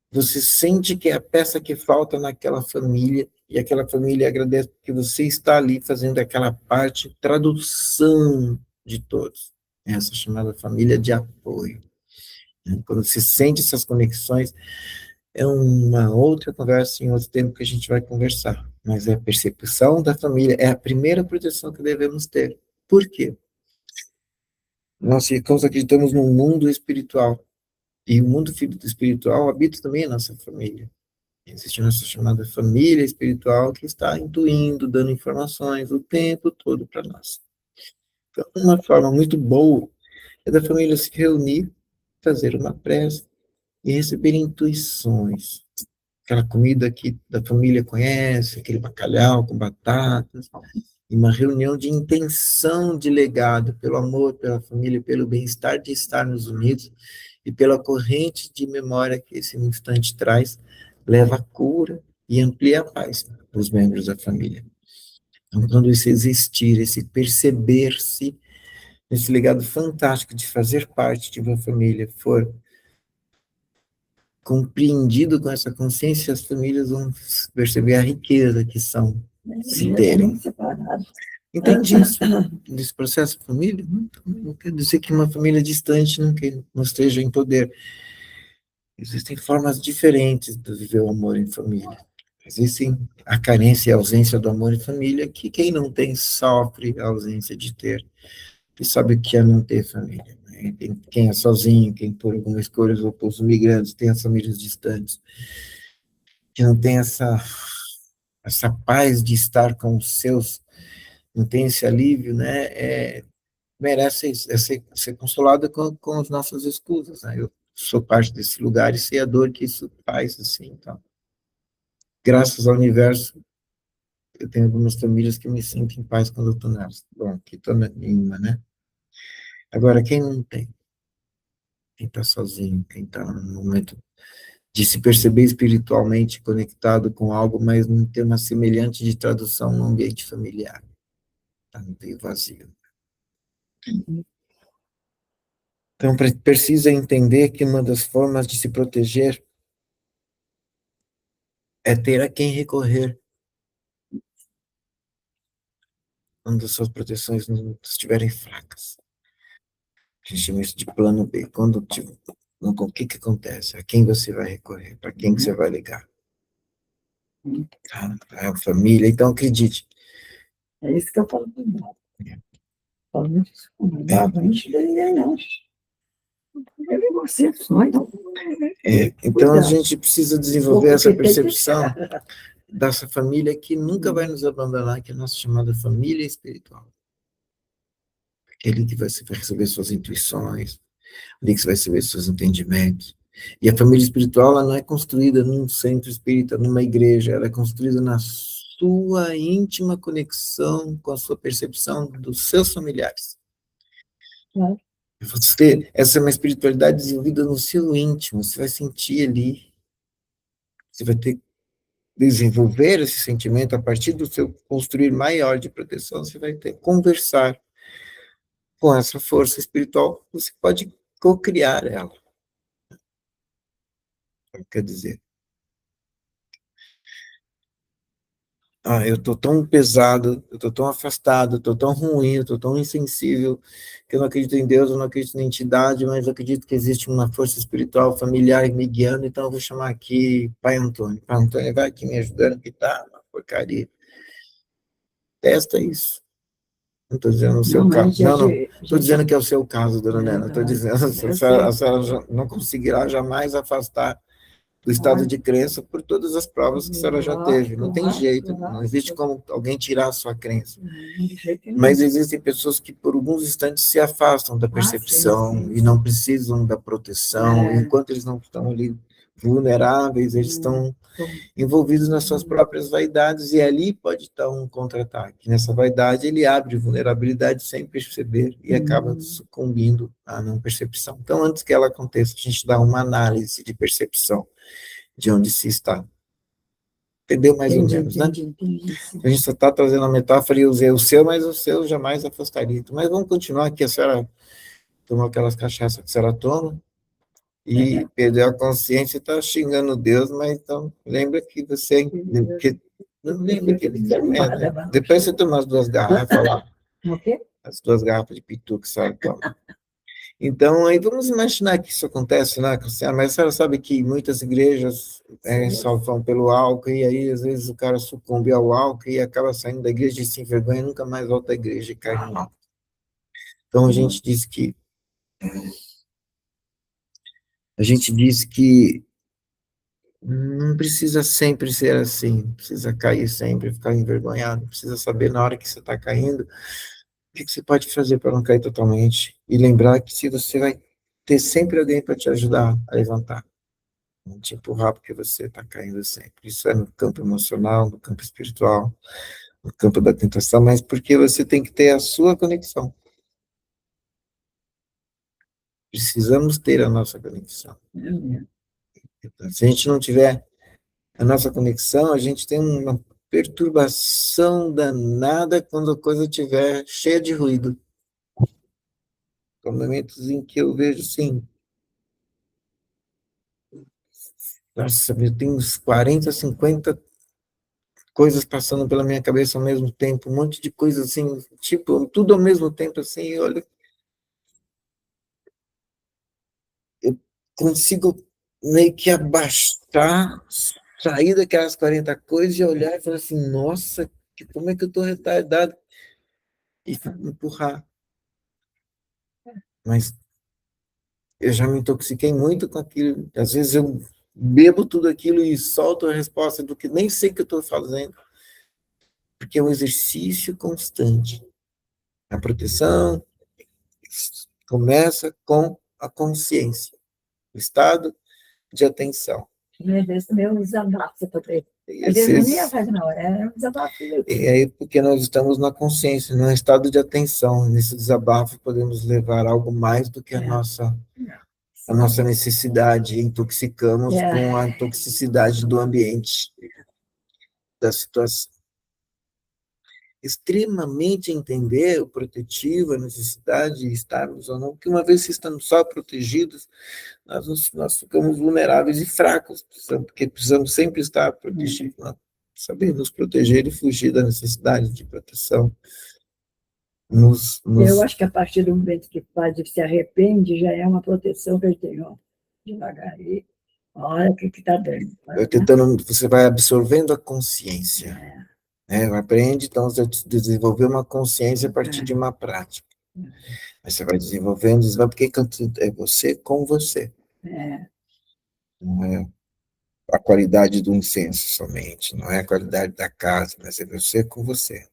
você sente que é a peça que falta naquela família, e aquela família agradece porque você está ali fazendo aquela parte, tradução de todos. Essa chamada família de apoio. Quando se sente essas conexões, é uma outra conversa, em outro tempo que a gente vai conversar. Mas é a percepção da família, é a primeira proteção que devemos ter. Por quê? Nós acreditamos num mundo espiritual. E o mundo espiritual habita também a nossa família. Existe a nossa chamada família espiritual que está intuindo, dando informações o tempo todo para nós. Então, uma forma muito boa é da família se reunir, fazer uma prece e receber intuições. Aquela comida que da família conhece, aquele bacalhau com batatas, e uma reunião de intenção de legado, pelo amor, pela família, pelo bem-estar de estarmos unidos e pela corrente de memória que esse instante traz, leva a cura e amplia a paz para os membros da família. Então, quando esse existir, esse perceber-se, esse legado fantástico de fazer parte de uma família for compreendido com essa consciência, as famílias vão perceber a riqueza que são se terem. Entende isso? Desse processo de família? Não quer dizer que uma família distante não esteja em poder. Existem formas diferentes de viver o amor em família. Existem a carência e a ausência do amor em família, que quem não tem sofre a ausência de ter. E sabe o que é não ter família. Né? Quem é sozinho, quem por alguma escolha ou os migrantes, tem as famílias distantes, que não tem essa paz de estar com os seus, não tem esse alívio, né? Merece ser consolado com as nossas escusas. Né? Eu sou parte desse lugar e sei a dor que isso faz, assim, então. Graças ao universo, eu tenho algumas famílias que me sentem em paz quando eu estou nelas. Bom, aqui estou nenhuma, né? Agora, quem não tem? Quem está sozinho, quem está no momento de se perceber espiritualmente conectado com algo, mas não ter uma semelhante de tradução no ambiente familiar. Está meio vazio. Então, precisa entender que uma das formas de se proteger é ter a quem recorrer quando as suas proteções não estiverem fracas. A gente chama isso de plano B. O que acontece? A quem você vai recorrer? Para quem que você vai ligar? A família. Então, acredite. É isso que eu falo para o falo isso. Não dá para a gente entender, não. Então, a gente precisa desenvolver essa percepção dessa família que nunca vai nos abandonar, que é a nossa chamada família espiritual. Aquele que vai receber suas intuições, ali que você vai receber seus entendimentos. E a família espiritual, ela não é construída num centro espírita, numa igreja, ela é construída na sua íntima conexão com a sua percepção dos seus familiares. Essa é uma espiritualidade desenvolvida no seu íntimo, você vai sentir ali, você vai ter desenvolver esse sentimento a partir do seu construir maior de proteção, você vai ter que conversar com essa força espiritual, você pode co-criar ela. Quer dizer, eu estou tão pesado, eu estou tão afastado, eu estou tão ruim, eu estou tão insensível, que eu não acredito em Deus, eu não acredito na entidade, mas eu acredito que existe uma força espiritual familiar me guiando, então eu vou chamar aqui Pai Antônio. Pai Antônio vai aqui me ajudando, que tá uma porcaria. Testa isso. Não estou dizendo o seu caso. Não. Estou dizendo que é o seu caso, dona Nena. Estou dizendo que a senhora não conseguirá jamais afastar do estado de crença por todas as provas que a senhora já teve. Não tem jeito. Não existe como alguém tirar a sua crença. Mas existem pessoas que por alguns instantes se afastam da percepção e não precisam da proteção. E enquanto eles não estão ali vulneráveis, eles estão envolvidos nas suas próprias vaidades, e ali pode estar um contra-ataque. Nessa vaidade, ele abre vulnerabilidade sem perceber e acaba sucumbindo à não percepção. Então, antes que ela aconteça, a gente dá uma análise de percepção de onde se está. Entendeu mais ou menos, né? A gente só está trazendo a metáfora e usei o seu, mas o seu jamais afastaria. Mas vamos continuar aqui, a senhora tomou aquelas cachaças que a senhora toma, e perdeu a consciência e está xingando Deus, mas então lembra que você... não lembra que ele né? Depois você toma as 2 garrafas lá. O quê? As 2 garrafas de pitu que a senhora toma. Então, aí vamos imaginar que isso acontece, né, Cristiana? Mas a senhora sabe que muitas igrejas só vão pelo álcool, e aí às vezes o cara sucumbe ao álcool e acaba saindo da igreja e se envergonha e nunca mais volta à igreja e cai no álcool. Então a gente diz que A gente diz que não precisa sempre ser assim, não precisa cair sempre, ficar envergonhado, precisa saber na hora que você está caindo, o que você pode fazer para não cair totalmente, e lembrar que se você vai ter sempre alguém para te ajudar a levantar, não te empurrar porque você está caindo sempre. Isso é no campo emocional, no campo espiritual, no campo da tentação, mas porque você tem que ter a sua conexão. Precisamos ter a nossa conexão. Então, se a gente não tiver a nossa conexão, a gente tem uma perturbação danada quando a coisa estiver cheia de ruído. São momentos em que eu vejo assim, nossa, eu tenho uns 40, 50 coisas passando pela minha cabeça ao mesmo tempo, um monte de coisas assim, tipo, tudo ao mesmo tempo assim, e olha, eu consigo meio que abaixar, sair daquelas 40 coisas e olhar e falar assim, nossa, como é que eu estou retardado? E empurrar. Mas eu já me intoxiquei muito com aquilo. Às vezes eu bebo tudo aquilo e solto a resposta do que nem sei que eu estou fazendo, porque é um exercício constante. A proteção começa com a consciência, o estado de atenção. Esse meu desabafo também. E Às vezes eu nem ia fazer na hora, era um desabafo. e aí, porque nós estamos na consciência, no estado de atenção, nesse desabafo podemos levar algo mais do que a nossa necessidade, intoxicamos com a toxicidade do ambiente, da situação. Extremamente entender o protetivo, a necessidade de estarmos ou não, porque uma vez que estamos só protegidos, nós ficamos vulneráveis e fracos, porque precisamos sempre estar protegidos, saber nos proteger e fugir da necessidade de proteção. Eu acho que a partir do momento que o padre se arrepende, já é uma proteção que ele tem, ó, devagar aí, olha o que está dando. Você vai absorvendo a consciência. Aprende, então, você desenvolver uma consciência a partir de uma prática. Aí você vai desenvolvendo, porque é você com você. Não é a qualidade do incenso somente, não é a qualidade da casa, mas é você com você.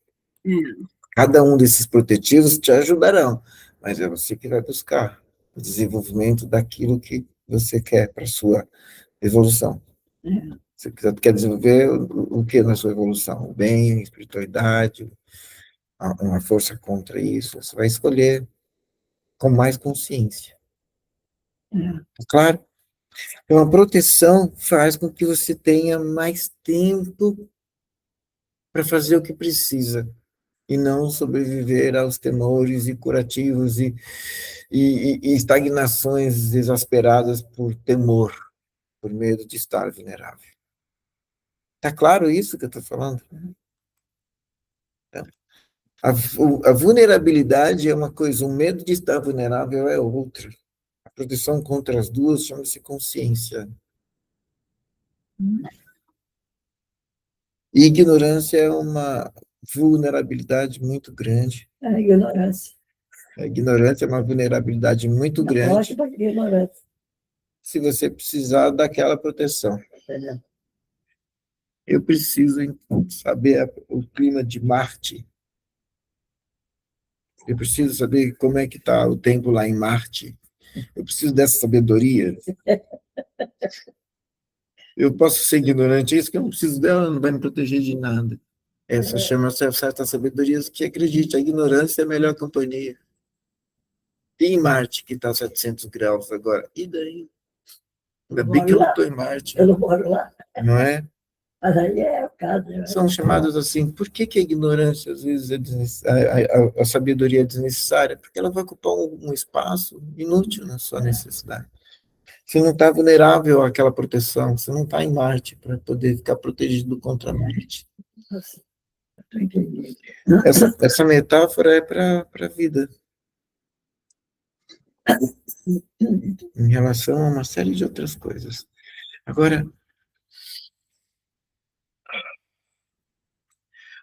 Cada um desses protetivos te ajudarão, mas é você que vai buscar o desenvolvimento daquilo que você quer para a sua evolução. Você quer desenvolver o que na sua evolução? O bem, a espiritualidade, uma força contra isso. Você vai escolher com mais consciência. Claro, então a proteção faz com que você tenha mais tempo para fazer o que precisa e não sobreviver aos temores e curativos e estagnações exasperadas por temor, por medo de estar vulnerável. Está claro isso que eu estou falando? Então, a vulnerabilidade é uma coisa, o medo de estar vulnerável é outra. A proteção contra as duas chama-se consciência. E ignorância é uma vulnerabilidade muito grande. A ignorância. A ignorância é uma vulnerabilidade muito grande. Ignorância. Se você precisar daquela proteção. Eu preciso saber o clima de Marte. Eu preciso saber como é que está o tempo lá em Marte. Eu preciso dessa sabedoria. Eu posso ser ignorante, é isso que eu não preciso dela, não vai me proteger de nada. Essa chama-se certa sabedoria que acredita, a ignorância é a melhor companhia. E em Marte, que está a 700 graus agora, e daí? Ainda bem que eu não estou em Marte. Eu não moro lá. Não é? Mas aí é o caso. São chamados assim, por que a ignorância, às vezes, a sabedoria é desnecessária? Porque ela vai ocupar um espaço inútil na sua necessidade. Você não está vulnerável àquela proteção, você não está em Marte para poder ficar protegido contra a morte. Essa metáfora é para a vida. Em relação a uma série de outras coisas. Agora,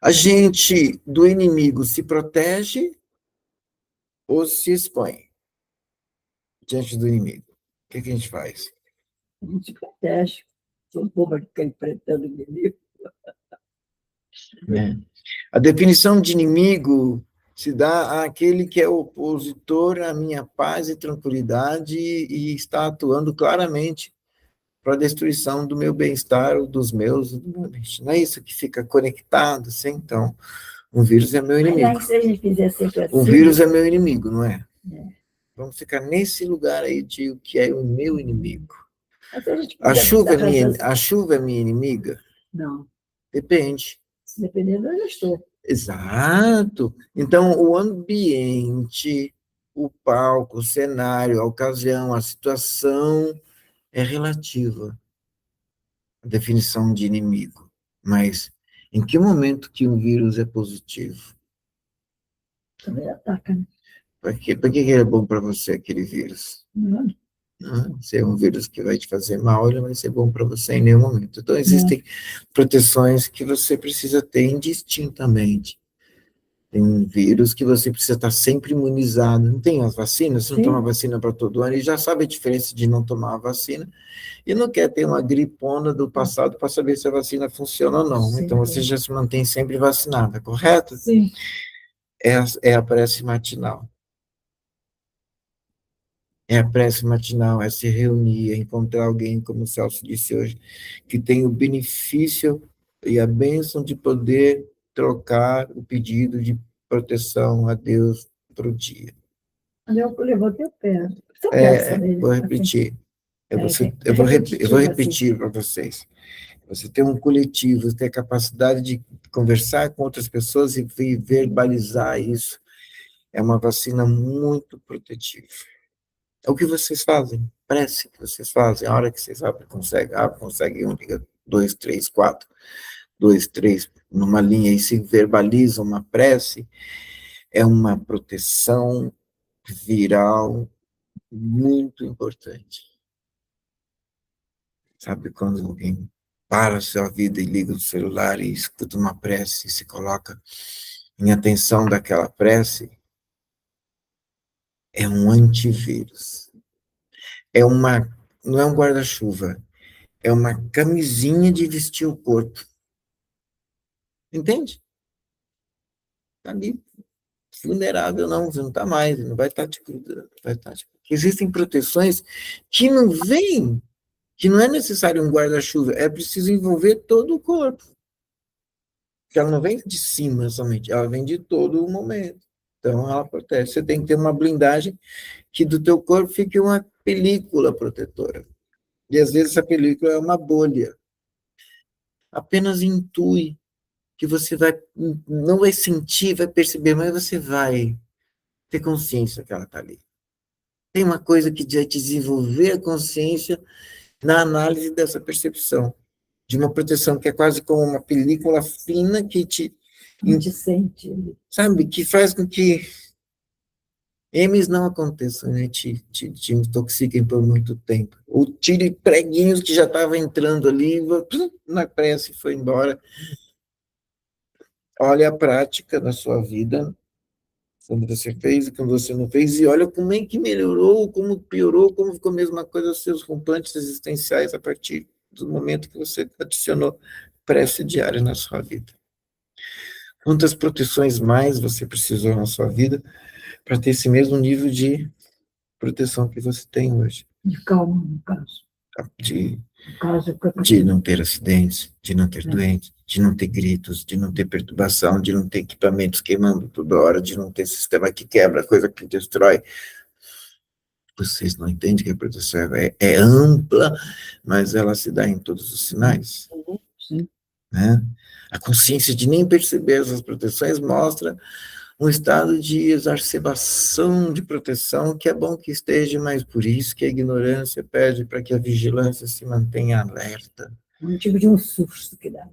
a gente do inimigo se protege ou se expõe? diante do inimigo? O que a gente faz? A gente protege. Sou boba de ficar enfrentando o inimigo. Né? A definição de inimigo se dá àquele que é opositor à minha paz e tranquilidade e está atuando claramente para a destruição do meu bem-estar, ou dos meus, do meu bem-estar. Não é isso que fica conectado, assim? Então, um vírus é meu Mas inimigo. aí, se a gente fizer sempre assim... Um vírus é meu inimigo, não é? É. Vamos ficar nesse lugar aí de o que é o meu inimigo. Mas se a gente A fizer chuva essa a chuva é minha inimiga? Não. Depende. Se dependendo, eu já estou. Exato. Então, o ambiente, o palco, o cenário, a ocasião, a situação é relativa à definição de inimigo. Mas em que momento que um vírus é positivo? Também ataca, né? Por que ele é bom para você, aquele vírus? Não, Se é um vírus que vai te fazer mal, ele não vai ser bom para você em nenhum momento. Então, existem proteções que você precisa ter indistintamente. Tem um vírus que você precisa estar sempre imunizado. Não tem as vacinas? Você não Sim. toma vacina para todo ano e já sabe a diferença de não tomar a vacina e não quer ter uma gripona do passado para saber se a vacina funciona ou não. Sim, Então, você já se mantém sempre vacinada, correto? Sim. É a prece matinal. É a prece matinal, é se reunir, é encontrar alguém, como o Celso disse hoje, que tem o benefício e a bênção de poder trocar o pedido de proteção a Deus para o dia. Eu levantei o pé. Você pensa nele. Vou Assim, repetir. Eu vou repetitivo, repetir para vocês. Você tem um coletivo, você tem a capacidade de conversar com outras pessoas e verbalizar isso. É uma vacina muito protetiva. É o que vocês fazem, prece que vocês fazem, a hora que vocês conseguem um, liga, dois, três, quatro, dois, três, numa linha e se verbaliza uma prece, é uma proteção viral muito importante. Sabe quando alguém para a sua vida e liga o celular e escuta uma prece e se coloca em atenção daquela prece? É um antivírus. Não é um guarda-chuva, é uma camisinha de vestir o corpo. Entende? Está ali, vulnerável não, você não está mais, não vai estar te cuidando, vai estar te... Existem proteções que não vêm, que não é necessário um guarda-chuva, é preciso envolver todo o corpo. Porque ela não vem de cima somente, ela vem de todo o momento. Então, ela protege. Você tem que ter uma blindagem que do teu corpo fique uma película protetora. E, às vezes, essa película é uma bolha. Apenas intui que você não vai sentir, vai perceber, mas você vai ter consciência que ela está ali. Tem uma coisa que vai te desenvolver a consciência na análise dessa percepção, de uma proteção que é quase como uma película fina que a gente sente. Sabe, que faz com que M's não aconteçam, né? Te intoxiquem por muito tempo. Ou tire preguinhos que já estavam entrando ali, na pressa e foi embora. Olha a prática da sua vida, quando você fez e quando você não fez, e olha como é que melhorou, como piorou, como ficou a mesma coisa os seus rompantes existenciais a partir do momento que você adicionou prece diária na sua vida. Quantas proteções mais você precisou na sua vida para ter esse mesmo nível de proteção que você tem hoje? De calma, no caso. De não ter acidentes, de não ter doentes, de não ter gritos, de não ter perturbação, de não ter equipamentos queimando toda hora, de não ter sistema que quebra, coisa que destrói. Vocês não entendem que a proteção é ampla, mas ela se dá em todos os sinais. Sim. Né? A consciência de nem perceber essas proteções mostra um estado de exacerbação de proteção, que é bom que esteja, mas por isso que a ignorância pede para que a vigilância se mantenha alerta. Um tipo de um susto que dá.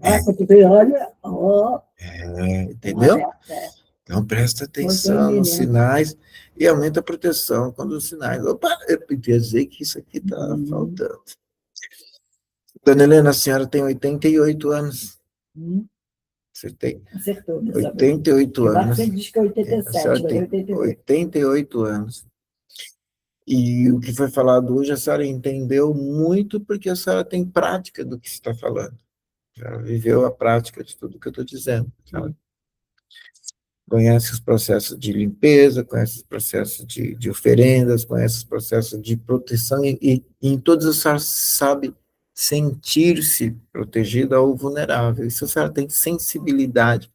Olha, entendeu? Então, presta atenção nos sinais e aumenta a proteção quando os sinais... Opa, eu quer dizer que isso aqui está faltando. Dona Helena, a senhora tem 88 anos. Acertei. Acertou. 88 anos. Você diz que é 87, a senhora tem 88 anos. E o que foi falado hoje, a senhora entendeu muito porque a senhora tem prática do que se está falando. Ela viveu a prática de tudo que eu estou dizendo. Ela conhece os processos de limpeza, conhece os processos de oferendas, conhece os processos de proteção e em todos a senhora sabe sentir-se protegida ou vulnerável. Isso a senhora tem sensibilidade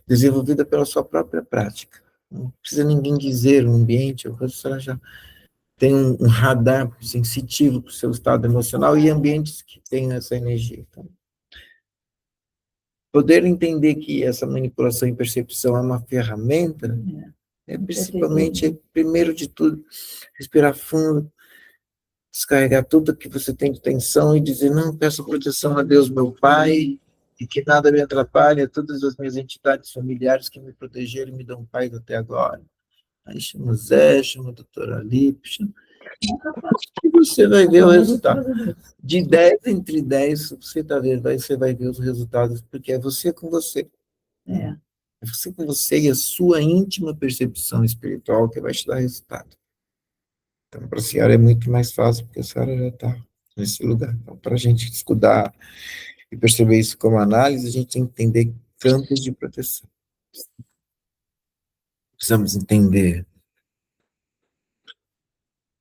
desenvolvida pela sua própria prática. Não precisa ninguém dizer no ambiente, a senhora já tem um radar sensitivo para o seu estado emocional e ambientes que têm essa energia. Então, poder entender que essa manipulação e percepção é uma ferramenta é principalmente, primeiro de tudo, respirar fundo, descarregar tudo que você tem de tensão e dizer, não, peço proteção a Deus, meu Pai, e que nada me atrapalhe, a todas as minhas entidades familiares que me protegeram e me dão paz até agora. Aí chama o Zé, chama a doutora Alipe, e você vai ver o resultado. De 10 entre 10, você vai ver os resultados, porque é você com você. É. É você com você e a sua íntima percepção espiritual que vai te dar resultado. Então, para a senhora é muito mais fácil, porque a senhora já está nesse lugar. Então, para a gente estudar e perceber isso como análise, a gente tem que entender campos de proteção. Precisamos entender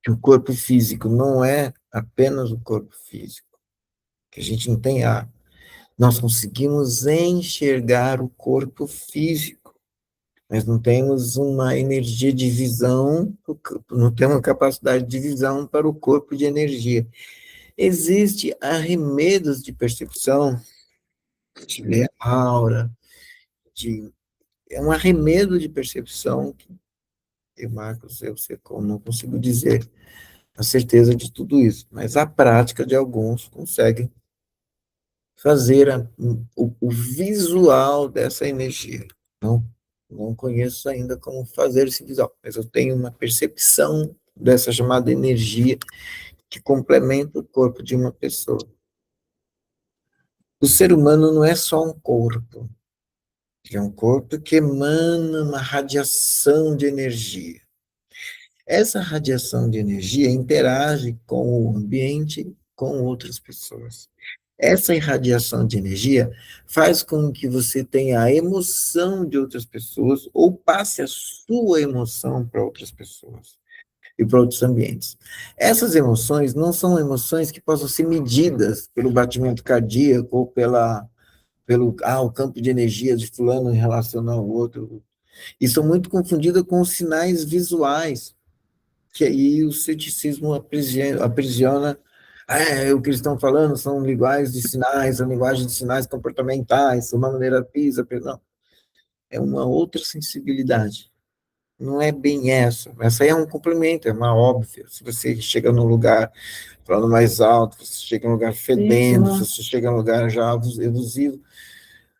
que o corpo físico não é apenas o corpo físico, que a gente não tem nós conseguimos enxergar o corpo físico, mas não temos uma energia de visão, não temos uma capacidade de visão para o corpo de energia. Existe arremedos de percepção, de ler a aura, é um arremedo de percepção que eu, Marcos, eu sei como, não consigo dizer a certeza de tudo isso, mas a prática de alguns conseguem fazer o visual dessa energia. Não conheço ainda como fazer esse visual, mas eu tenho uma percepção dessa chamada energia que complementa o corpo de uma pessoa. O ser humano não é só um corpo, é um corpo que emana uma radiação de energia. Essa radiação de energia interage com o ambiente, com outras pessoas. Essa irradiação de energia faz com que você tenha a emoção de outras pessoas ou passe a sua emoção para outras pessoas e para outros ambientes. Essas emoções não são emoções que possam ser medidas pelo batimento cardíaco ou pelo o campo de energia de fulano em relação ao outro. E são muito confundidas com os sinais visuais, que aí o ceticismo aprisiona. O que eles estão falando são linguagens de sinais, são linguagem de sinais comportamentais, uma maneira pisa, não. É uma outra sensibilidade. Não é bem essa. Essa aí é um complemento, é uma óbvia. Se você chega num lugar falando mais alto, se você chega num lugar fedendo, se você chega num lugar já elusivo,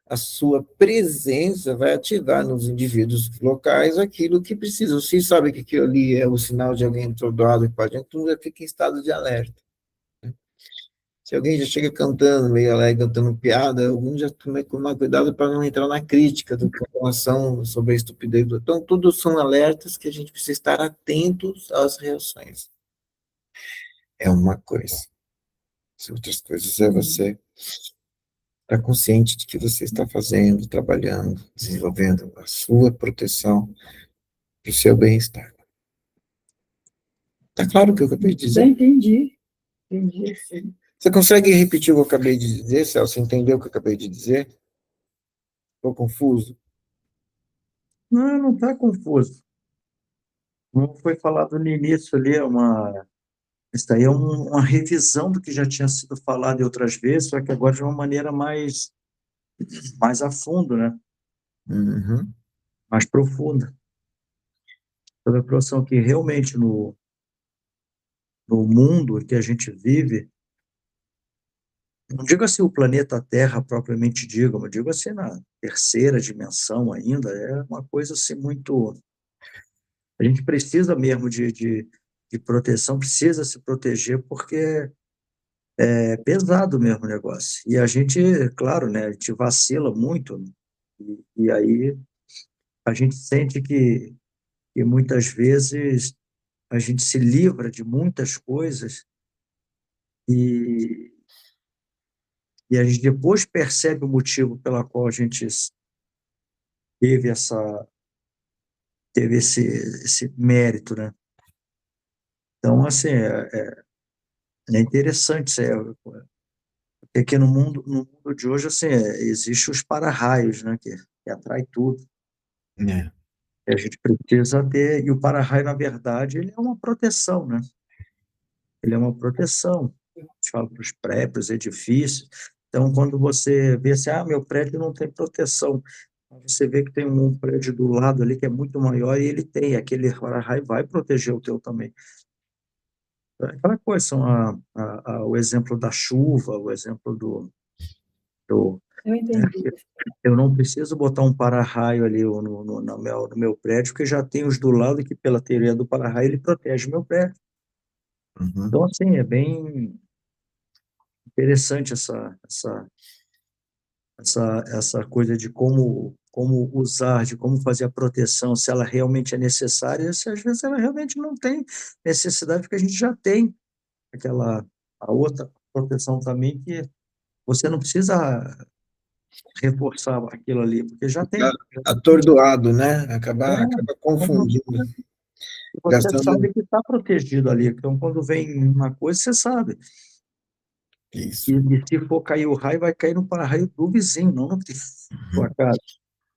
a sua presença vai ativar nos indivíduos locais aquilo que precisa. Se sabe que aquilo ali é o sinal de alguém atordoado que pode, então já fica em estado de alerta. Se alguém já chega cantando, meio alegre, cantando piada, alguns já tomar cuidado para não entrar na crítica da população sobre a estupidez. Então, tudo são alertas que a gente precisa estar atentos às reações. É uma coisa. As outras coisas é você estar consciente de que você está fazendo, trabalhando, desenvolvendo a sua proteção para o seu bem-estar. Está claro o que eu acabei de dizer? Entendi, sim. Você consegue repetir o que eu acabei de dizer, Celso? Entendeu o que eu acabei de dizer? Estou confuso? Não está confuso. Como foi falado no início ali, isso daí é uma revisão do que já tinha sido falado em outras vezes, só que agora de uma maneira mais a fundo, né? Uhum. Mais profunda. Eu tenho a impressão que realmente no mundo que a gente vive, não digo assim o planeta Terra propriamente digo, mas digo assim na terceira dimensão ainda, é uma coisa assim muito... A gente precisa mesmo de proteção, precisa se proteger, porque é pesado mesmo o negócio. E a gente, claro, né, a gente vacila muito, né? Aí a gente sente que muitas vezes a gente se livra de muitas coisas e, e a gente depois percebe o motivo pela qual a gente teve esse mérito, né? Então, assim, é interessante isso aí, porque aqui no mundo de hoje, assim, existe os para-raios, né, que atrai tudo. É. E a gente precisa ter, e o para-raio, na verdade, ele é uma proteção, né? Ele é uma proteção. A gente fala para os prédios, edifícios. Então, quando você vê assim, meu prédio não tem proteção, você vê que tem um prédio do lado ali que é muito maior e ele tem, aquele para-raio vai proteger o teu também. Aquela coisa, são o exemplo da chuva, o exemplo do Eu entendi. eu não preciso botar um para-raio ali no meu prédio, porque já tem os do lado que, pela teoria do para-raio, ele protege o meu prédio. Uhum. Então, assim, é bem interessante essa coisa de como usar, de como fazer a proteção, se ela realmente é necessária, se às vezes ela realmente não tem necessidade, porque a gente já tem a outra proteção também, que você não precisa reforçar aquilo ali, porque já Ficar tem. Já tem. atordoado, né? Acaba Quando confundindo, você gastando sabe que está protegido ali, então quando vem uma coisa, você sabe. isso. E se for cair o raio, vai cair no para-raio do vizinho, não no tua casa.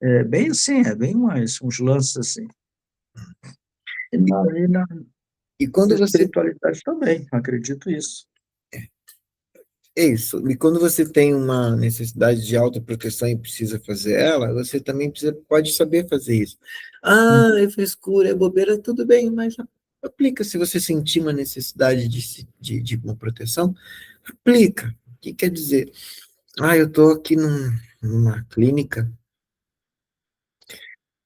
É bem assim, é bem uns lances assim. E E, na e quando você espiritualidade também, acredito isso. é isso, e quando você tem uma necessidade de autoproteção e precisa fazer ela, você também pode saber fazer isso. Hum. É frescura, é bobeira, tudo bem, mas aplica. Se você sentir uma necessidade de uma proteção, aplica. O que quer dizer? Eu estou aqui numa clínica,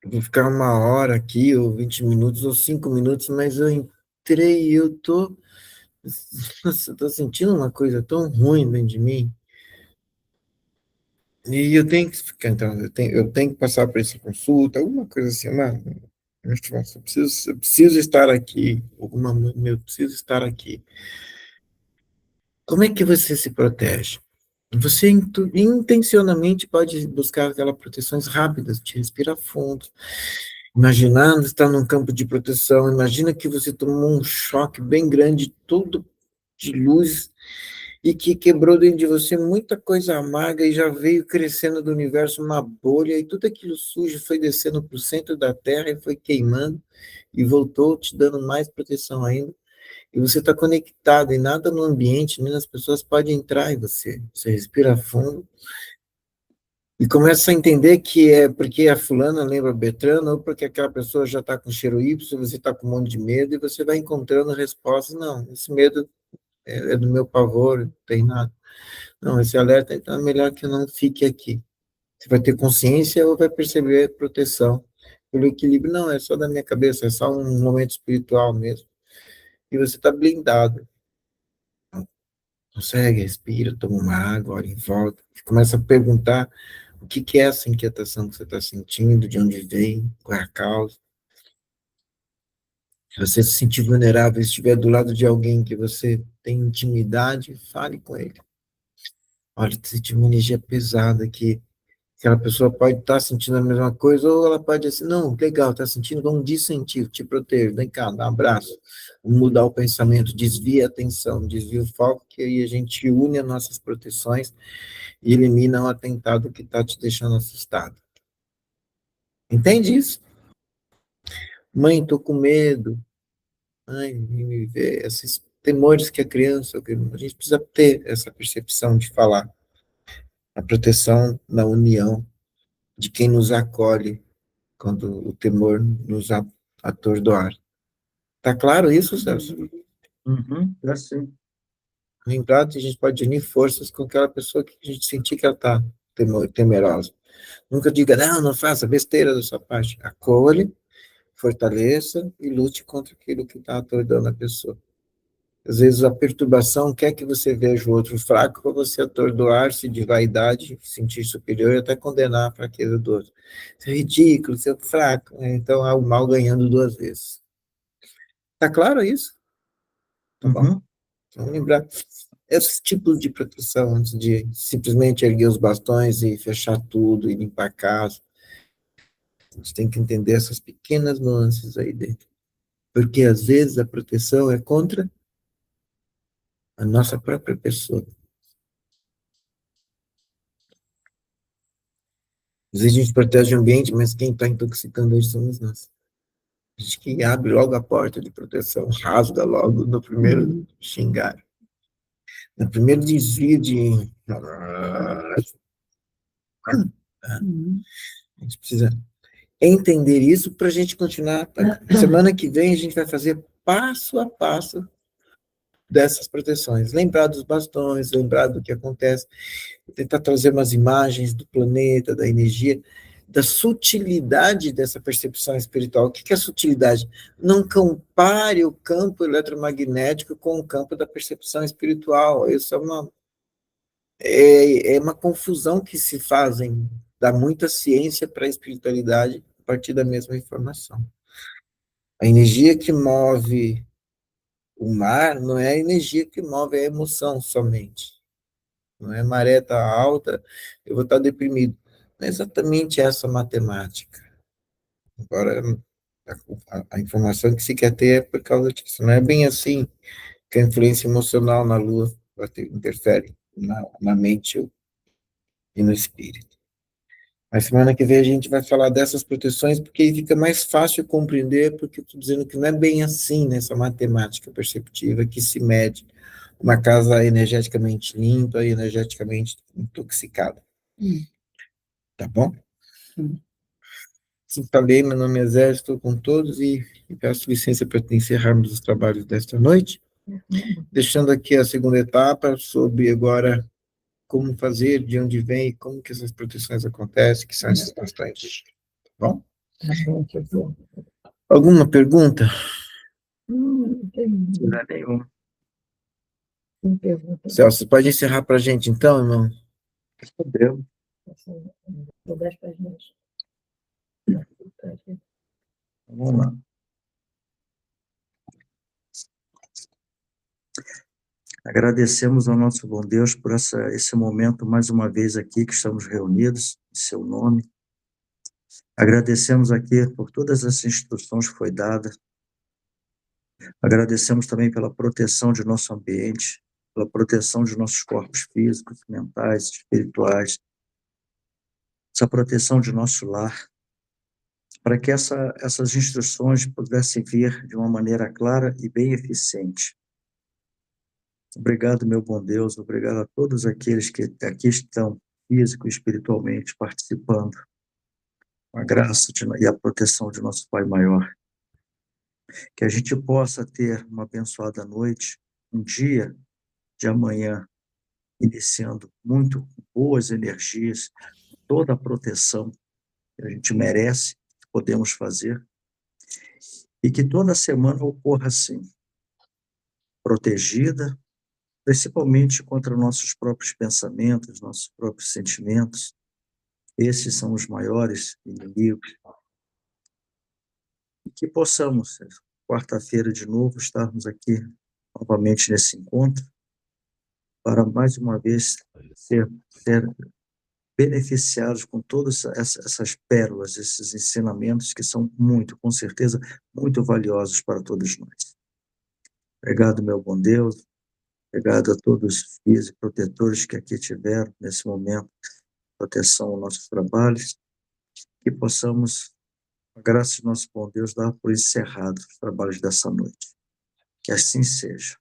eu vou ficar uma hora aqui, ou 20 minutos, ou 5 minutos, mas eu entrei e eu tô, nossa, eu tô sentindo uma coisa tão ruim dentro de mim. E eu tenho que ficar, então, eu tenho que passar por essa consulta, alguma coisa assim, eu preciso estar aqui, eu preciso estar aqui. Como é que você se protege? Você intencionalmente pode buscar aquelas proteções rápidas, te respirar fundo, imaginando estar num campo de proteção, imagina que você tomou um choque bem grande, todo de luz, e que quebrou dentro de você muita coisa amarga e já veio crescendo do universo uma bolha, e tudo aquilo sujo foi descendo para o centro da Terra e foi queimando, e voltou te dando mais proteção ainda. E você está conectado, e nada no ambiente, nem as pessoas podem entrar em você. Você respira fundo e começa a entender que é porque a fulana lembra a Betrana, ou porque aquela pessoa já está com cheiro Y, você está com um monte de medo, e você vai encontrando respostas. Não, esse medo é do meu pavor, não tem nada. Não, esse alerta, então é melhor que eu não fique aqui. Você vai ter consciência ou vai perceber proteção pelo equilíbrio. Não, é só da minha cabeça, é só um momento espiritual mesmo. E você está blindado. Consegue, respira, toma uma água, olha em volta, começa a perguntar o que é essa inquietação que você está sentindo, de onde vem, qual é a causa. Se você se sentir vulnerável, estiver do lado de alguém que você tem intimidade, fale com ele. Olha, tu senti uma energia pesada aqui. Aquela pessoa pode estar sentindo a mesma coisa, ou ela pode dizer assim, não, legal, está sentindo, vamos dissentir, te proteger, vem cá, dá um abraço. Vamos mudar o pensamento, desvia a atenção, desvia o foco, que aí a gente une as nossas proteções e elimina o atentado que está te deixando assustado. Entende isso? Mãe, estou com medo. Mãe, me vê. Esses temores que a criança, a gente precisa ter essa percepção de falar. A proteção na união de quem nos acolhe quando o temor nos atordoar. Tá claro isso, Celso? Uhum, é assim. Lembrar que a gente pode unir forças com aquela pessoa que a gente sentir que ela está temerosa. Nunca diga, não, não faça besteira da sua parte. Acolhe, fortaleça e lute contra aquilo que está atordoando a pessoa. Às vezes a perturbação quer que você veja o outro fraco para você atordoar-se de vaidade, sentir superior e até condenar a fraqueza do outro. Isso é ridículo, você é fraco. Então há o mal ganhando duas vezes. Tá claro isso? Tá bom. Uhum. Vamos lembrar esses tipos de proteção antes de simplesmente erguer os bastões e fechar tudo e limpar a casa. A gente tem que entender essas pequenas nuances aí dentro. Porque às vezes a proteção é contra a nossa própria pessoa. Às vezes a gente protege o ambiente, mas quem está intoxicando hoje somos nós. A gente que abre logo a porta de proteção, rasga logo no primeiro xingar. No primeiro desvio de... A gente precisa entender isso para a gente continuar. Semana que vem a gente vai fazer passo a passo dessas proteções. Lembrar dos bastões, lembrar do que acontece, tentar trazer umas imagens do planeta, da energia, da sutilidade dessa percepção espiritual. O que é sutilidade? Não compare o campo eletromagnético com o campo da percepção espiritual. Isso é uma confusão que se fazem, dá muita ciência para a espiritualidade a partir da mesma informação. A energia que move o mar não é a energia que move a emoção somente. Não é maré tá alta, eu vou estar deprimido. Não é exatamente essa matemática. Agora, a informação que se quer ter é por causa disso. Não é bem assim que a influência emocional na Lua interfere na mente e no espírito. A semana que vem a gente vai falar dessas proteções, porque aí fica mais fácil compreender, porque eu estou dizendo que não é bem assim nessa matemática perceptiva que se mede uma casa energeticamente limpa e energeticamente intoxicada. Tá bom? Assim falei, meu nome é Zé, estou com todos e peço licença para encerrarmos os trabalhos desta noite, deixando aqui a segunda etapa sobre agora como fazer, de onde vem, como que essas proteções acontecem, que são esses bastões. Tá bom? Alguma pergunta? Não tem Nenhuma. pergunta. Celso, você pode encerrar para a gente então, irmão? Podemos. Vou dar as páginas. Vamos lá. Agradecemos ao nosso bom Deus por esse momento, mais uma vez aqui, que estamos reunidos, em seu nome. Agradecemos aqui por todas as instruções que foi dada. Agradecemos também pela proteção de nosso ambiente, pela proteção de nossos corpos físicos, mentais, espirituais, essa proteção de nosso lar, para que essas instruções pudessem vir de uma maneira clara e bem eficiente. Obrigado, meu bom Deus, obrigado a todos aqueles que aqui estão, físico e espiritualmente, participando, com a graça e a proteção de nosso Pai Maior. Que a gente possa ter uma abençoada noite, um dia de amanhã, iniciando muito boas energias, toda a proteção que a gente merece, que podemos fazer, e que toda semana ocorra assim, protegida, principalmente contra nossos próprios pensamentos, nossos próprios sentimentos. Esses são os maiores inimigos. E que possamos, quarta-feira de novo, estarmos aqui novamente nesse encontro, para mais uma vez ser beneficiados com todas essas pérolas, esses ensinamentos que são muito, com certeza, muito valiosos para todos nós. Obrigado, meu bom Deus. Obrigado a todos os guias e protetores que aqui tiveram nesse momento, proteção aos nossos trabalhos, que possamos, com a graça de nosso bom Deus, dar por encerrado os trabalhos dessa noite. Que assim seja.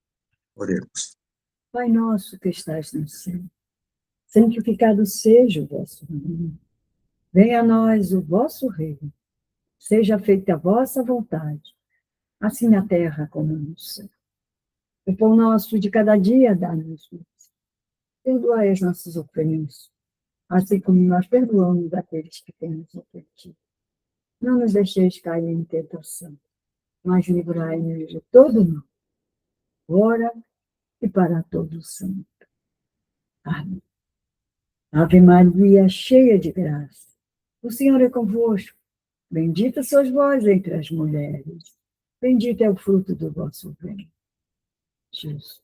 Oremos. Pai nosso que estás no céu, santificado seja o vosso nome. Venha a nós o vosso reino. Seja feita a vossa vontade, assim na terra como no céu. O pão nosso de cada dia dá-nos hoje. Perdoai as nossas ofensas, assim como nós perdoamos aqueles que têm nos ofendido. Não nos deixeis cair em tentação, mas livrai-nos de todo mal. Ora e para todo santo. Amém. Ave Maria, cheia de graça, o Senhor é convosco. Bendita sois vós entre as mulheres, Bendito é o fruto do vosso ventre, Jesus.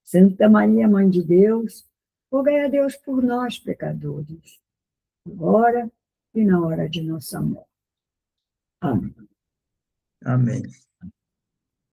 Santa Maria, Mãe de Deus, rogai a Deus por nós, pecadores, agora e na hora de nossa morte. Amém. Amém.